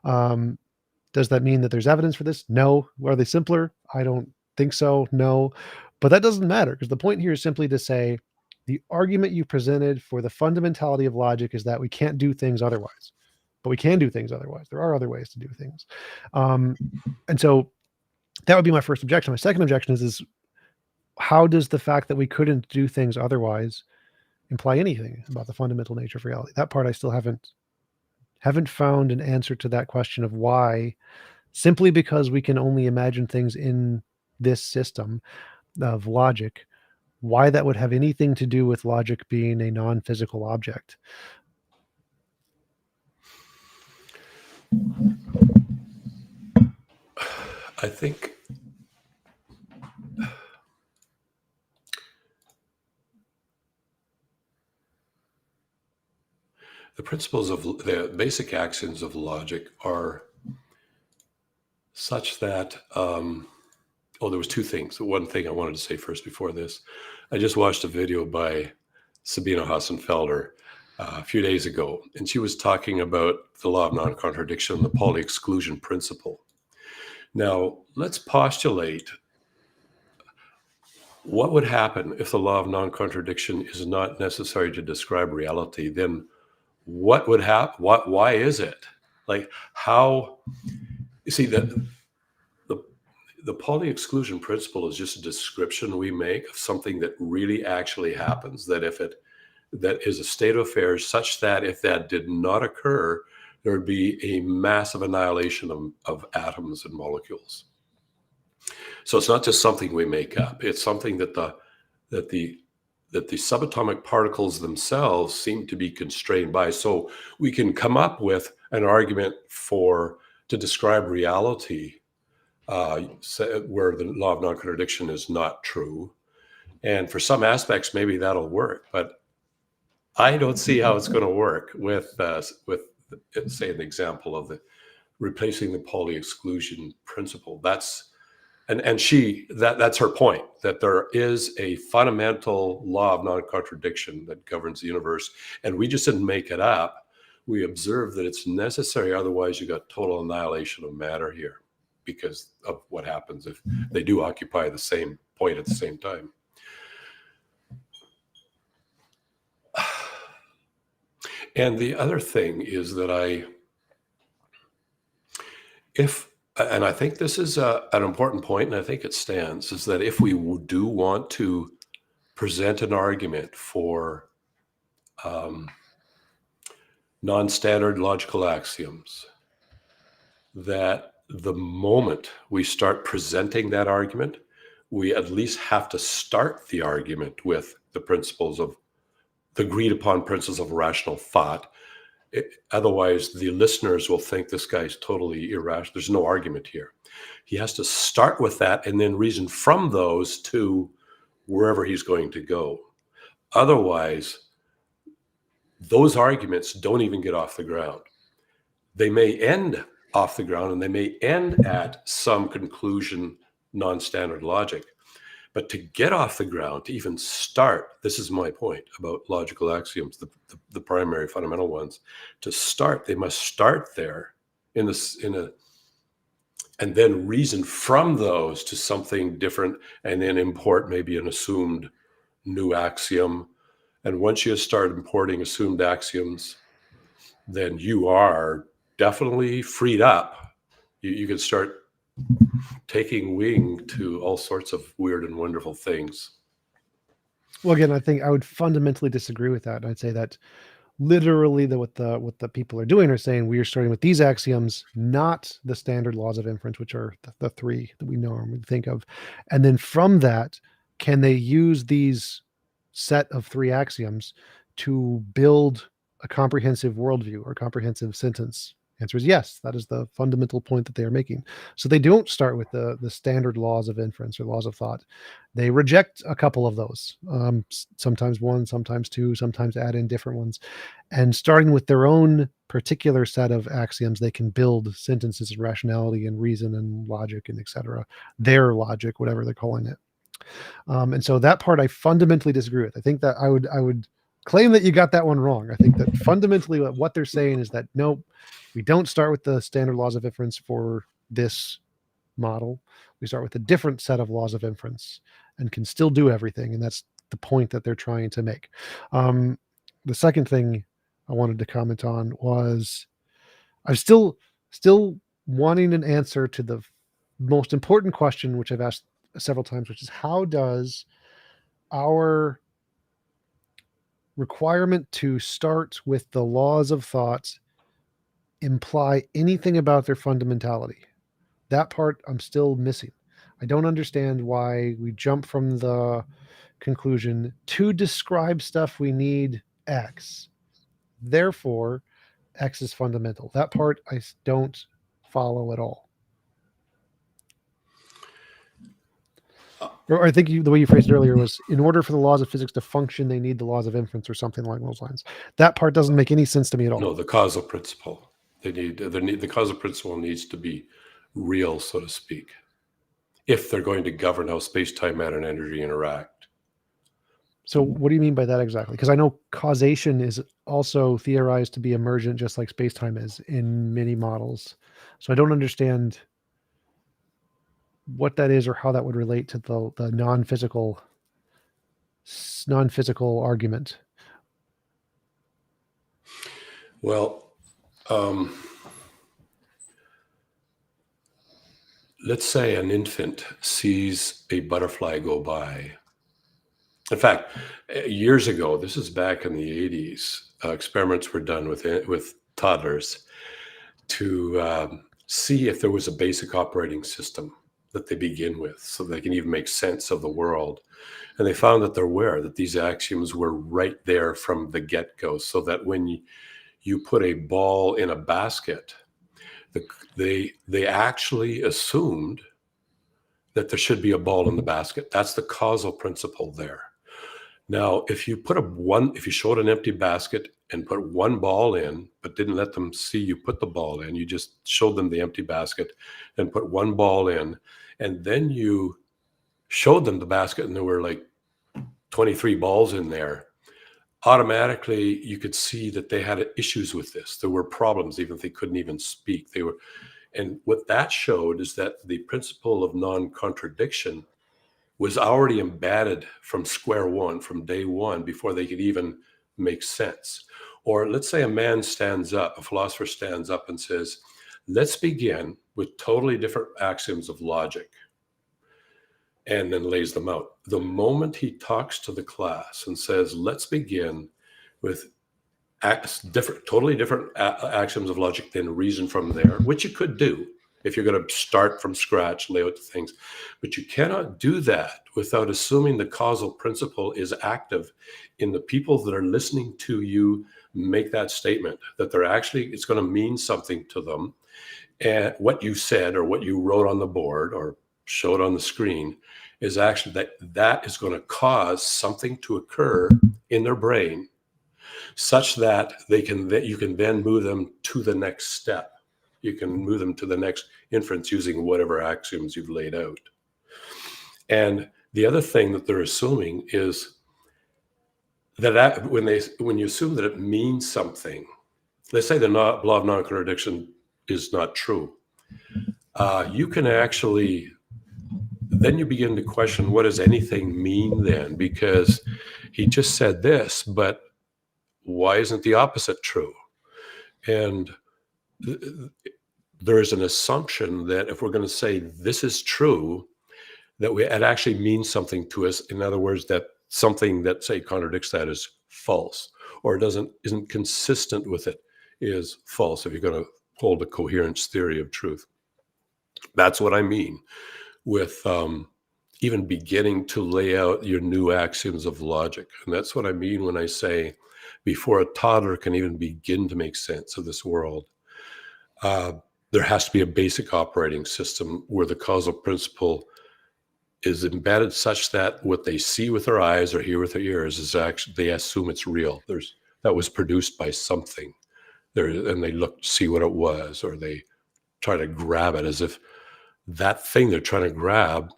Does that mean that there's evidence for this? No. Are they simpler? I don't think so. No. But that doesn't matter, because the point here is simply to say the argument you presented for the fundamentality of logic is that we can't do things otherwise. But we can do things otherwise. There are other ways to do things. And so that would be my first objection. My second objection is how does the fact that we couldn't do things otherwise imply anything about the fundamental nature of reality? That part I still haven't found an answer to that question of why, simply because we can only imagine things in this system of logic, why that would have anything to do with logic being a non-physical object. I think the principles of the basic axioms of logic are such that, there was two things. One thing I wanted to say first before this. I just watched a video by Sabina Hassenfelder a few days ago, and she was talking about the law of non-contradiction, the Pauli exclusion principle. Now, let's postulate what would happen if the law of non-contradiction is not necessary to describe reality. Then what would happen? Why is it? Like, how? You see, the Pauli exclusion principle is just a description we make of something that really actually happens. That is a state of affairs such that if that did not occur, there would be a massive annihilation of atoms and molecules. So it's not just something we make up. It's something that the subatomic particles themselves seem to be constrained by. So we can come up with an argument to describe reality where the law of non-contradiction is not true. And for some aspects, maybe that'll work. But I don't see how it's going to work with say, an example of replacing the Pauli exclusion principle. That's her point, that there is a fundamental law of non-contradiction that governs the universe, and we just didn't make it up. We observe that it's necessary, otherwise you got total annihilation of matter here, because of what happens if they do occupy the same point at the same time. And the other thing is that and I think this is an important point, and I think it stands, is that if we do want to present an argument for non-standard logical axioms, that the moment we start presenting that argument, we at least have to start the argument with the agreed upon principles of rational thought. Otherwise, the listeners will think this guy's totally irrational. There's no argument here. He has to start with that and then reason from those to wherever he's going to go. Otherwise, those arguments don't even get off the ground. They may end off the ground and they may end at some conclusion, non-standard logic. But to get off the ground, to even start, this is my point about logical axioms, the primary fundamental ones. To start, they must start there and then reason from those to something different, and then import maybe an assumed new axiom. And once you start importing assumed axioms, then you are definitely freed up. You can start taking wing to all sorts of weird and wonderful things. Well, again, I think I would fundamentally disagree with that. I'd say that literally what the people are doing are saying we are starting with these axioms, not the standard laws of inference, which are the three that we normally think of. And then from that, can they use these set of 3 axioms to build a comprehensive worldview or comprehensive sentence? Answer is yes. That is the fundamental point that they are making. So they don't start with the standard laws of inference or laws of thought. They reject a couple of those, sometimes one, sometimes two, sometimes add in different ones. And starting with their own particular set of axioms, they can build sentences and rationality and reason and logic and etc. Their logic, whatever they're calling it. And so that part I fundamentally disagree with. I think that I would claim that you got that one wrong. I think that fundamentally what they're saying is that nope, we don't start with the standard laws of inference for this model. We start with a different set of laws of inference and can still do everything. And that's the point that they're trying to make. The second thing I wanted to comment on was I'm still wanting an answer to the most important question, which I've asked several times, which is how does our requirement to start with the laws of thought imply anything about their fundamentality? That part I'm still missing. I don't understand why we jump from the conclusion to describe stuff we need X. Therefore, X is fundamental. That part I don't follow at all. Or I think the way you phrased it earlier was, in order for the laws of physics to function, they need the laws of inference or something along those lines. That part doesn't make any sense to me at all. No, the causal principle. The causal principle needs to be real, so to speak, if they're going to govern how space-time, matter, and energy interact. So what do you mean by that exactly? Because I know causation is also theorized to be emergent, just like space-time is in many models. So I don't understand what that is or how that would relate to the non-physical argument. Well, let's say an infant sees a butterfly go by. In fact, years ago, this is back in the 80s, experiments were done with toddlers to see if there was a basic operating system that they begin with, so they can even make sense of the world. And they found that that these axioms were right there from the get-go, so that when you put a ball in a basket, they actually assumed that there should be a ball in the basket. That's the causal principle there. Now, if you showed an empty basket and put one ball in, but didn't let them see you put the ball in, you just showed them the empty basket and put one ball in, and then you showed them the basket and there were like 23 balls in there, automatically you could see that they had issues with this. There were problems, even if they couldn't even speak. And what that showed is that the principle of non-contradiction was already embedded from square one, from day one, before they could even make sense. Or let's say a philosopher stands up and says, let's begin with totally different axioms of logic, and then lays them out. The moment he talks to the class and says, let's begin with totally different axioms of logic, then reason from there, which you could do if you're going to start from scratch, lay out the things. But you cannot do that without assuming the causal principle is active in the people that are listening to you make that statement, that it's going to mean something to them. And what you said or what you wrote on the board or showed on the screen is actually that is going to cause something to occur in their brain such that you can then move them to the next step. You can move them to the next inference using whatever axioms you've laid out. And the other thing that they're assuming is that when you assume that it means something, let's say the law of non-contradiction is not true, you can actually, then you begin to question, what does anything mean then? Because he just said this, but why isn't the opposite true? And there is an assumption that if we're going to say this is true, that it actually means something to us. In other words, that something that, say, contradicts that is false, or isn't consistent with it is false, if you're going to hold a coherence theory of truth. That's what I mean with even beginning to lay out your new axioms of logic. And that's what I mean when I say before a toddler can even begin to make sense of this world, there has to be a basic operating system where the causal principle is embedded such that what they see with their eyes or hear with their ears is actually, they assume it's real. That was produced by something there, and they see what it was, or they try to grab it as if that thing they're trying to grab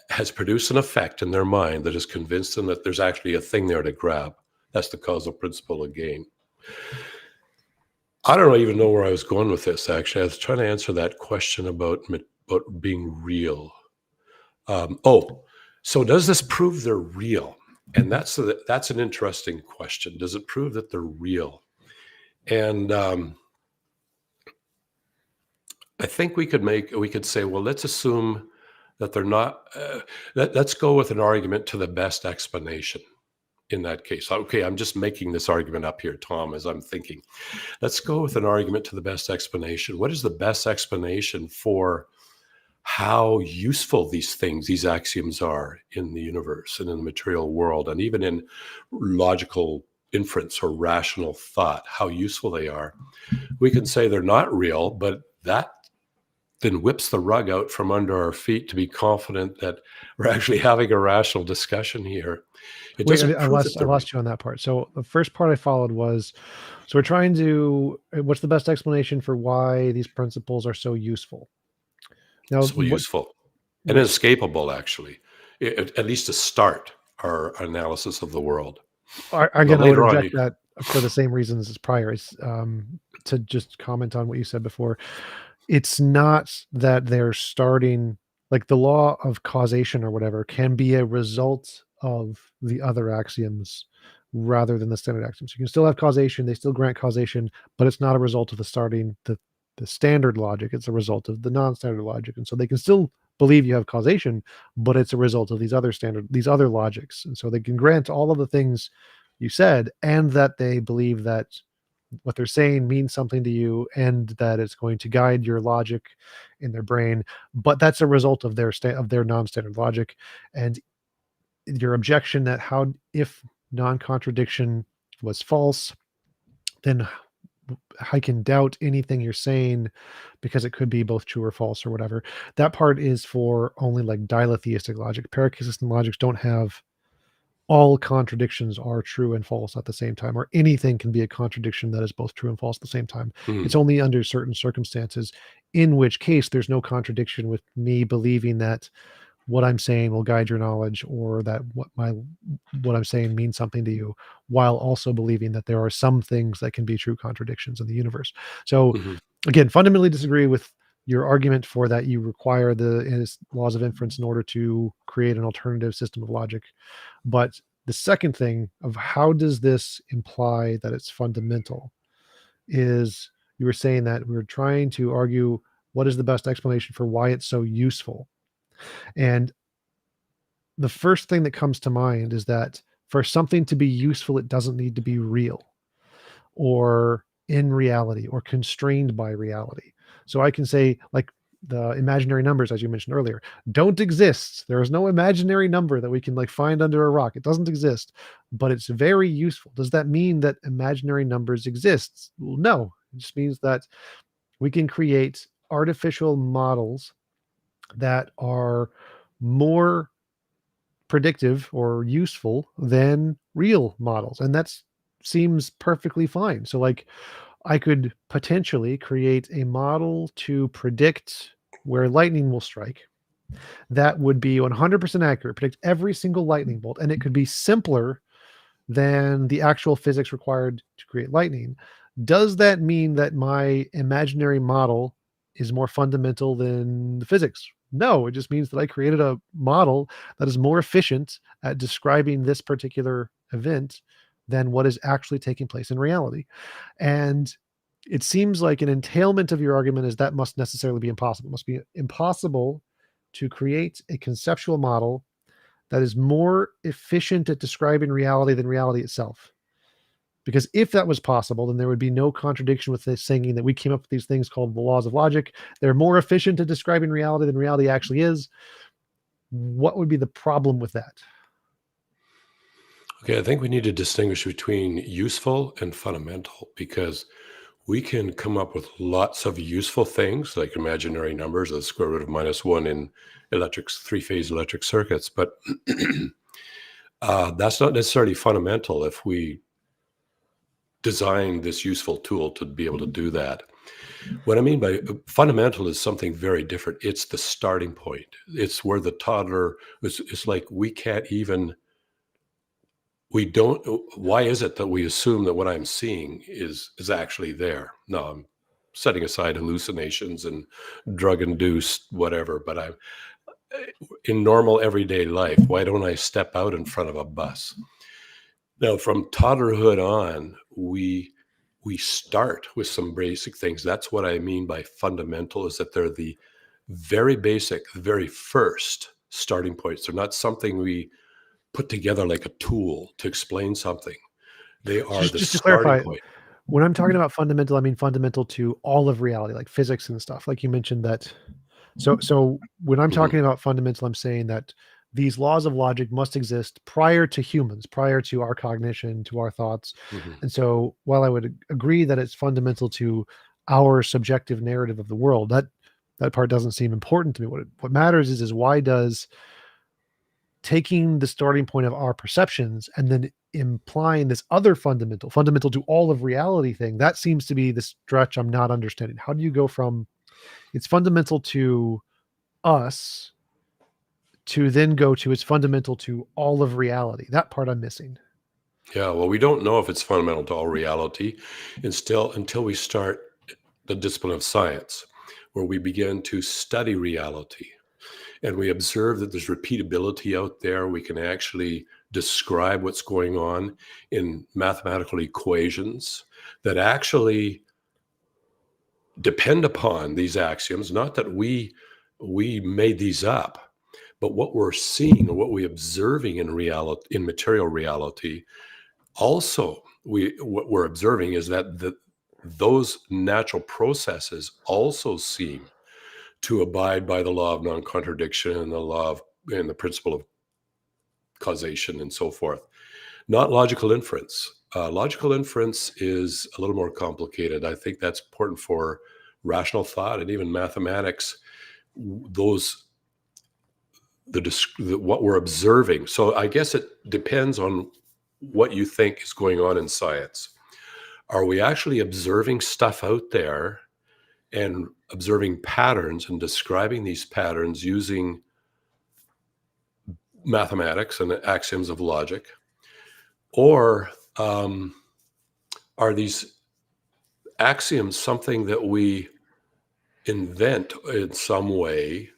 has produced an effect in their mind that has convinced them that there's actually a thing there to grab. That's the causal principle again. I don't even know where I was going with this, actually. I was trying to answer that question about being real. So does this prove they're real? And that's an interesting question. Does it prove that they're real? And I think we could say, well, let's assume that they're not. Let's go with an argument to the best explanation in that case. Okay, I'm just making this argument up here, Tom, as I'm thinking. Let's go with an argument to the best explanation. What is the best explanation for how useful these axioms are in the universe and in the material world, and even in logical inference or rational thought, how useful they are? We can say they're not real, but that then whips the rug out from under our feet to be confident that we're actually having a rational discussion here. It Wait, doesn't I prove that lost you on that part. So the first part I followed was, so we're trying to, what's the best explanation for why these principles are so useful? Now, so useful and inescapable, actually, at least to start our analysis of the world. Again, I would reject that for the same reasons as prior. To just comment on what you said before, it's not that they're starting, like the law of causation or whatever can be a result of the other axioms rather than the standard axioms. You can still have causation, they still grant causation, but it's not a result of the standard logic. It's a result of the non-standard logic. And so they can still believe you have causation, but it's a result of these other logics. And so they can grant all of the things you said, and that they believe that what they're saying means something to you, and that it's going to guide your logic in their brain. But that's a result of their non-standard logic. And your objection that if non-contradiction was false, then I can doubt anything you're saying because it could be both true or false or whatever. That part is for only like diletheistic logic. Paraconsistent logics don't have all contradictions are true and false at the same time, or anything can be a contradiction that is both true and false at the same time. It's only under certain circumstances, in which case there's no contradiction with me believing that what I'm saying will guide your knowledge, or that what I'm saying means something to you, while also believing that there are some things that can be true contradictions in the universe. So again, fundamentally disagree with your argument for that you require the laws of inference in order to create an alternative system of logic. But the second thing of how does this imply that it's fundamental is, you were saying that we were trying to argue what is the best explanation for why it's so useful. And the first thing that comes to mind is that for something to be useful, it doesn't need to be real or in reality or constrained by reality. So I can say, like, the imaginary numbers, as you mentioned earlier, don't exist. There is no imaginary number that we can like find under a rock. It doesn't exist, but it's very useful. Does that mean that imaginary numbers exist? Well, no, it just means that we can create artificial models that are more predictive or useful than real models. And that seems perfectly fine. So like, I could potentially create a model to predict where lightning will strike. That would be 100% accurate, predict every single lightning bolt. And it could be simpler than the actual physics required to create lightning. Does that mean that my imaginary model is more fundamental than the physics? No, it just means that I created a model that is more efficient at describing this particular event than what is actually taking place in reality. And it seems like an entailment of your argument is that must necessarily be impossible. It must be impossible to create a conceptual model that is more efficient at describing reality than reality itself. Because if that was possible, then there would be no contradiction with this saying that we came up with these things called the laws of logic. They're more efficient at describing reality than reality actually is. what would be the problem with that? Okay, I think we need to distinguish between useful and fundamental, because we can come up with lots of useful things like imaginary numbers, the square root of -1 in three-phase electric circuits, but that's not necessarily fundamental if we design this useful tool to be able to do that. What I mean by fundamental is something very different. It's the starting point. It's where the toddler, it's like we don't, why is it that we assume that what I'm seeing is actually there? No, I'm setting aside hallucinations and drug-induced whatever, but I'm in normal everyday life, why don't I step out in front of a bus? Now, from toddlerhood on, we start with some basic things. That's what I mean by fundamental, is that they're the very basic, the very first starting points. They're not something we put together like a tool to explain something. They are the Just to starting clarify, point. when I'm talking about fundamental, I mean fundamental to all of reality, like physics and stuff. Like you mentioned that. So when I'm Mhm, talking about fundamental, I'm saying that these laws of logic must exist prior to humans, prior to our cognition, to our thoughts. mhm. And so while I would agree that it's fundamental to our subjective narrative of the world, that part doesn't seem important to me. What matters is why does taking the starting point of our perceptions and then implying this other fundamental to all of reality thing, that seems to be the stretch I'm not understanding. How do you go from it's fundamental to us to then go to it's fundamental to all of reality? That part I'm missing. Yeah, well, we don't know if it's fundamental to all reality until we start the discipline of science, where we begin to study reality and we observe that there's repeatability out there. We can actually describe what's going on in mathematical equations that actually depend upon these axioms. Not that we made these up, but what we're seeing or what we're observing in reality, in material reality, also what we're observing is that those natural processes also seem to abide by the law of non-contradiction and the law of and the principle of causation and so forth. Not logical inference. Logical inference is a little more complicated. I think that's important for rational thought and even mathematics. Those what we're observing. So I guess it depends on what you think is going on in science. Are we actually observing stuff out there and observing patterns and describing these patterns using mathematics and axioms of logic? Or are these axioms something that we invent in some way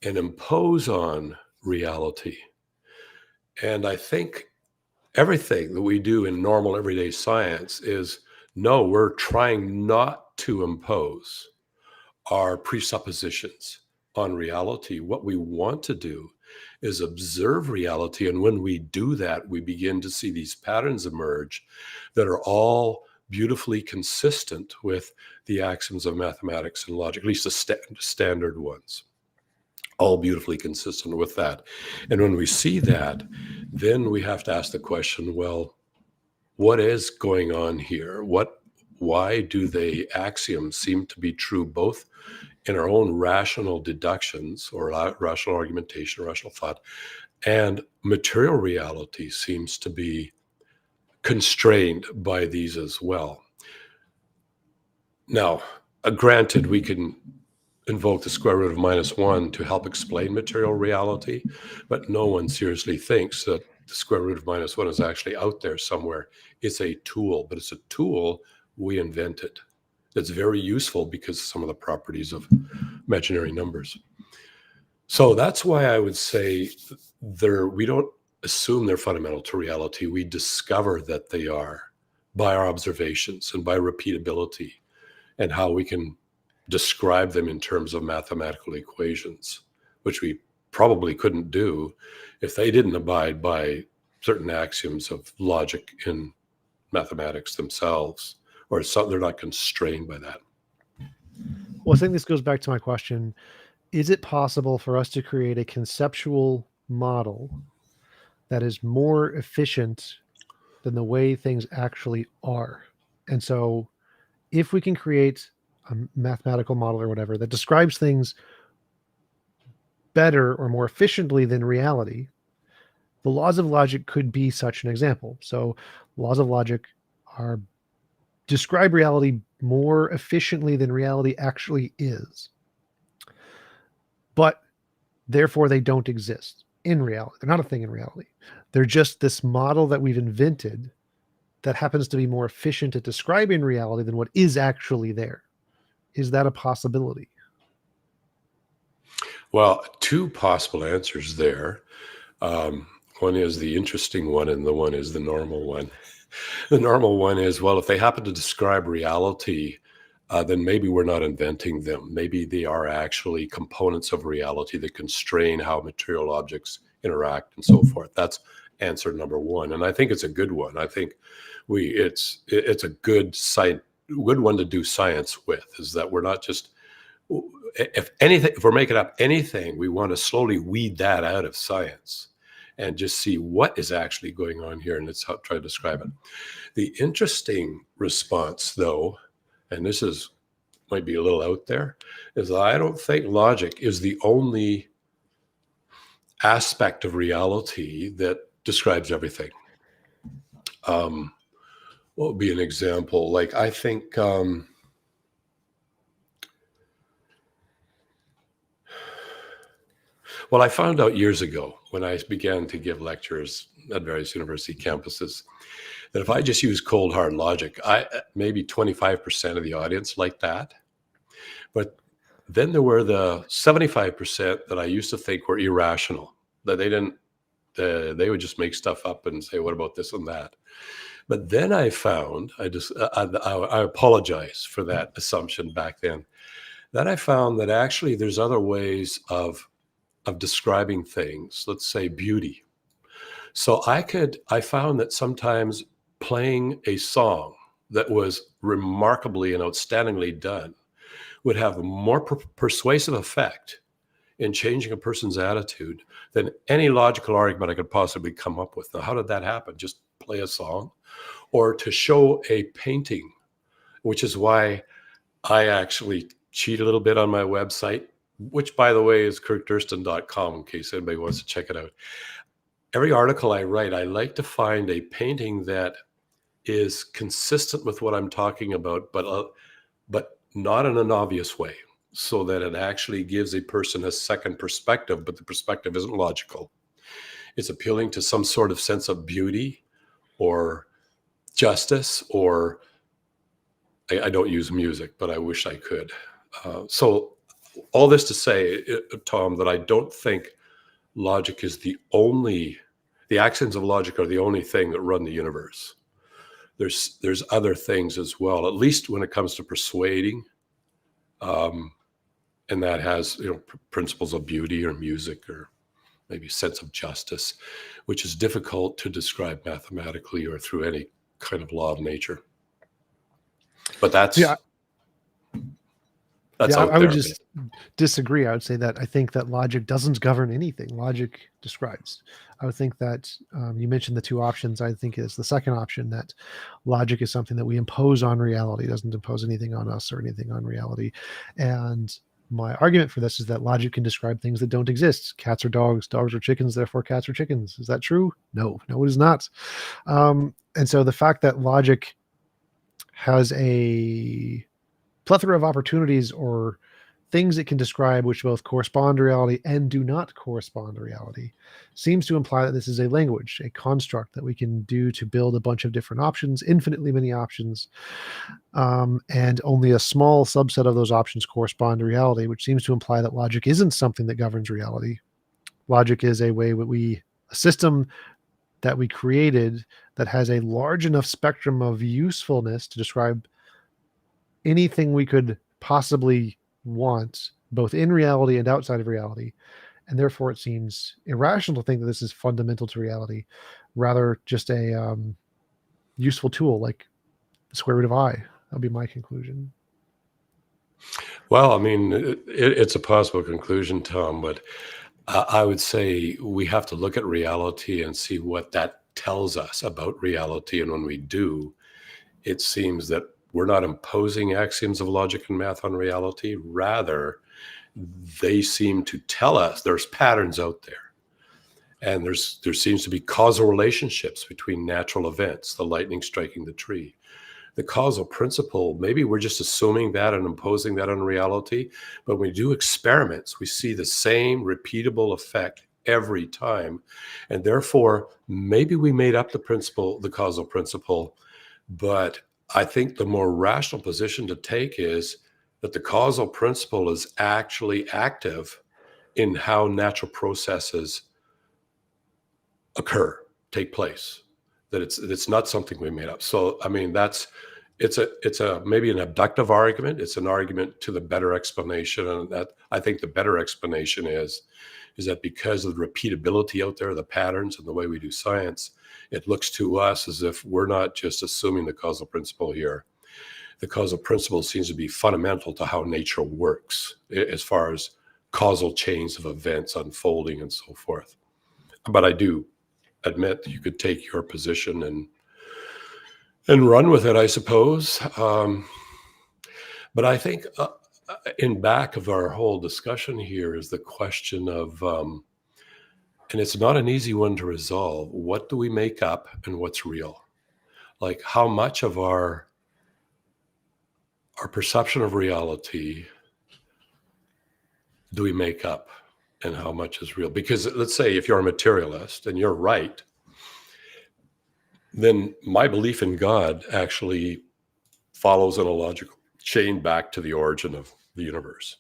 and impose on reality? And I think everything that we do in normal everyday science is no, we're trying not to impose our presuppositions on reality. What we want to do is observe reality. And when we do that, we begin to see these patterns emerge that are all beautifully consistent with the axioms of mathematics and logic, at least the standard ones, all beautifully consistent with that. And when we see that, then we have to ask the question, well, what is going on here? Why do the axioms seem to be true both in our own rational deductions or rational argumentation, rational thought, and material reality seems to be constrained by these as well? Now, granted, we can invoke the square root of -1 to help explain material reality, but no one seriously thinks that the square root of -1 is actually out there somewhere. It's a tool, but it's a tool we invented that's very useful because of some of the properties of imaginary numbers. So that's why I would say we don't assume they're fundamental to reality. We discover that they are by our observations and by repeatability and how we can describe them in terms of mathematical equations, which we probably couldn't do if they didn't abide by certain axioms of logic in mathematics themselves, or they're not constrained by that. Well, I think this goes back to my question. is it possible for us to create a conceptual model that is more efficient than the way things actually are? And so if we can create a mathematical model or whatever that describes things better or more efficiently than reality, the laws of logic could be such an example. So laws of logic are describe reality more efficiently than reality actually is. But therefore they don't exist in reality. They're not a thing in reality. They're just this model that we've invented that happens to be more efficient at describing reality than what is actually there. Is that a possibility? Well, two possible answers there. One is the interesting one, and the one is the normal one. The normal one is, well, if they happen to describe reality, then maybe we're not inventing them. Maybe they are actually components of reality that constrain how material objects interact and so forth. That's answer number one, and I think it's a good one. I think it's a good one to do science with. Is that we're not just, if anything, if we're making up anything, we want to slowly weed that out of science and just see what is actually going on here, and let's try to describe it. The interesting response, though, and this is might be a little out there, is that I don't think logic is the only aspect of reality that describes everything. What would be an example? Like, I think well, I found out years ago when I began to give lectures at various university campuses that if I just use cold hard logic, maybe 25% of the audience liked that. But then there were the 75% that I used to think were irrational, that they would just make stuff up and say, what about this and that? But then I found, I apologize for that assumption back then. Then I found that actually there's other ways of describing things, let's say beauty. So I found that sometimes playing a song that was remarkably and outstandingly done would have a more persuasive effect in changing a person's attitude than any logical argument I could possibly come up with. Now, how did that happen? Just play a song? Or to show a painting, which is why I actually cheat a little bit on my website, which, by the way, is kirkdurston.com, in case anybody wants to check it out. Every article I write, I like to find a painting that is consistent with what I'm talking about, but not in an obvious way, so that it actually gives a person a second perspective, but the perspective isn't logical. It's appealing to some sort of sense of beauty or justice, or I don't use music, but I wish I could. So all this to say, Tom, that I don't think logic is the axioms of logic are the only thing that run the universe. There's other things as well, at least when it comes to persuading. And that has, principles of beauty or music or maybe sense of justice, which is difficult to describe mathematically or through any kind of law of nature. But that's out I would there. just disagree. I would say that I think that logic doesn't govern anything. Logic describes. I would think that you mentioned the two options. I think is the second option, that logic is something that we impose on reality. It doesn't impose anything on us or anything on reality. And my argument for this is that logic can describe things that don't exist. Cats are dogs, dogs are chickens, therefore cats are chickens. Is that true? No, it is not. And so the fact that logic has a plethora of opportunities or things it can describe which both correspond to reality and do not correspond to reality seems to imply that this is a language, a construct that we can do to build a bunch of different options, infinitely many options, and only a small subset of those options correspond to reality, which seems to imply that logic isn't something that governs reality. Logic is a system that we created that has a large enough spectrum of usefulness to describe anything we could possibly want, both in reality and outside of reality. And therefore, it seems irrational to think that this is fundamental to reality, rather just a useful tool like the square root of I. That'll be my conclusion. Well, I mean, it's a possible conclusion, Tom, but I would say we have to look at reality and see what that tells us about reality. And when we do, it seems that we're not imposing axioms of logic and math on reality. Rather, they seem to tell us there's patterns out there. And there seems to be causal relationships between natural events, the lightning striking the tree. The causal principle, maybe we're just assuming that and imposing that on reality, but when we do experiments, we see the same repeatable effect every time. And therefore, maybe we made up the principle, the causal principle, but I think the more rational position to take is that the causal principle is actually active in how natural processes take place, that it's not something we made up. So I mean, it's a maybe an abductive argument. It's an argument to the better explanation, and that I think the better explanation is that because of the repeatability out there, the patterns and the way we do science, it looks to us as if we're not just assuming the causal principle here. The causal principle seems to be fundamental to how nature works as far as causal chains of events unfolding and so forth. But I do admit you could take your position and run with it, I suppose. But I think in back of our whole discussion here is the question of, and it's not an easy one to resolve, what do we make up and what's real? Like how much of our perception of reality do we make up and how much is real? Because let's say if you're a materialist and you're right, then my belief in God actually follows in a logical chain back to the origin of the universe,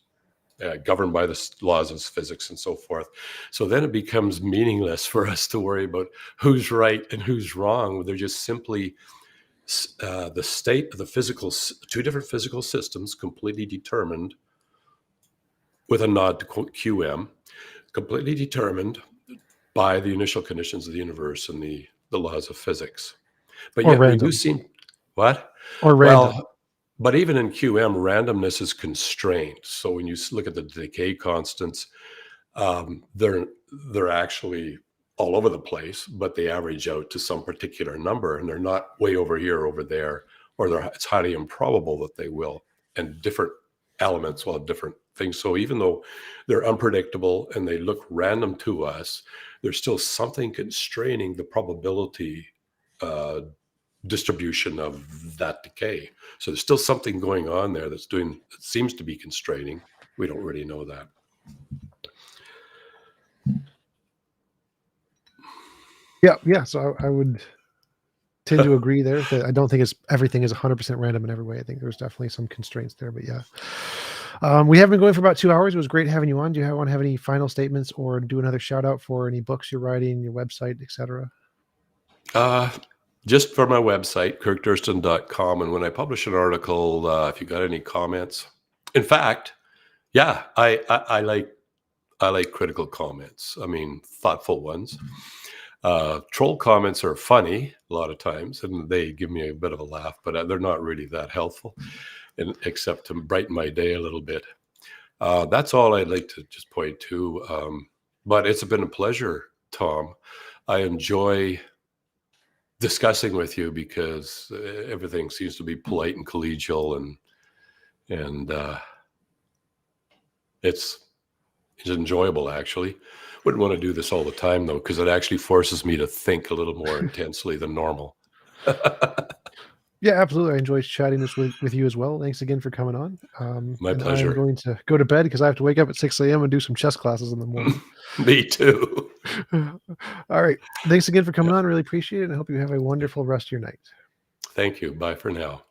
governed by the laws of physics and so forth. So then it becomes meaningless for us to worry about who's right and who's wrong. They're just simply the state of the physical, two different physical systems completely determined, with a nod to QM, completely determined by the initial conditions of the universe and the laws of physics. But Or yet random. we do seem, what? Or random. Well, but even in QM, randomness is constrained. So when you look at the decay constants, they're actually all over the place, but they average out to some particular number, and they're not way over here, over there, or it's highly improbable that they will. And different elements will have different things. So even though they're unpredictable and they look random to us, there's still something constraining the probability distribution of that decay. So there's still something going on there that seems to be constraining. We don't really know that. Yeah. So I would tend to agree there that I don't think everything is 100% random in every way. I think there's definitely some constraints there, but yeah. We have been going for about 2 hours. It was great having you on. Do you want to have any final statements or do another shout out for any books you're writing, your website, etc.? Just for my website, kirkdurston.com. And when I publish an article, if you got any comments, in fact, yeah, I like critical comments. I mean, thoughtful ones. Troll comments are funny a lot of times, and they give me a bit of a laugh, but they're not really that helpful, except to brighten my day a little bit. That's all I'd like to just point to. But it's been a pleasure, Tom. I enjoy discussing with you because everything seems to be polite and collegial, and it's enjoyable, actually. Wouldn't want to do this all the time, though, because it actually forces me to think a little more intensely than normal. Yeah, absolutely. I enjoyed chatting this with you as well. Thanks again for coming on. My pleasure. I'm going to go to bed because I have to wake up at 6 a.m. and do some chess classes in the morning. Me too. All right. Thanks again for coming on. Really appreciate it. And I hope you have a wonderful rest of your night. Thank you. Bye for now.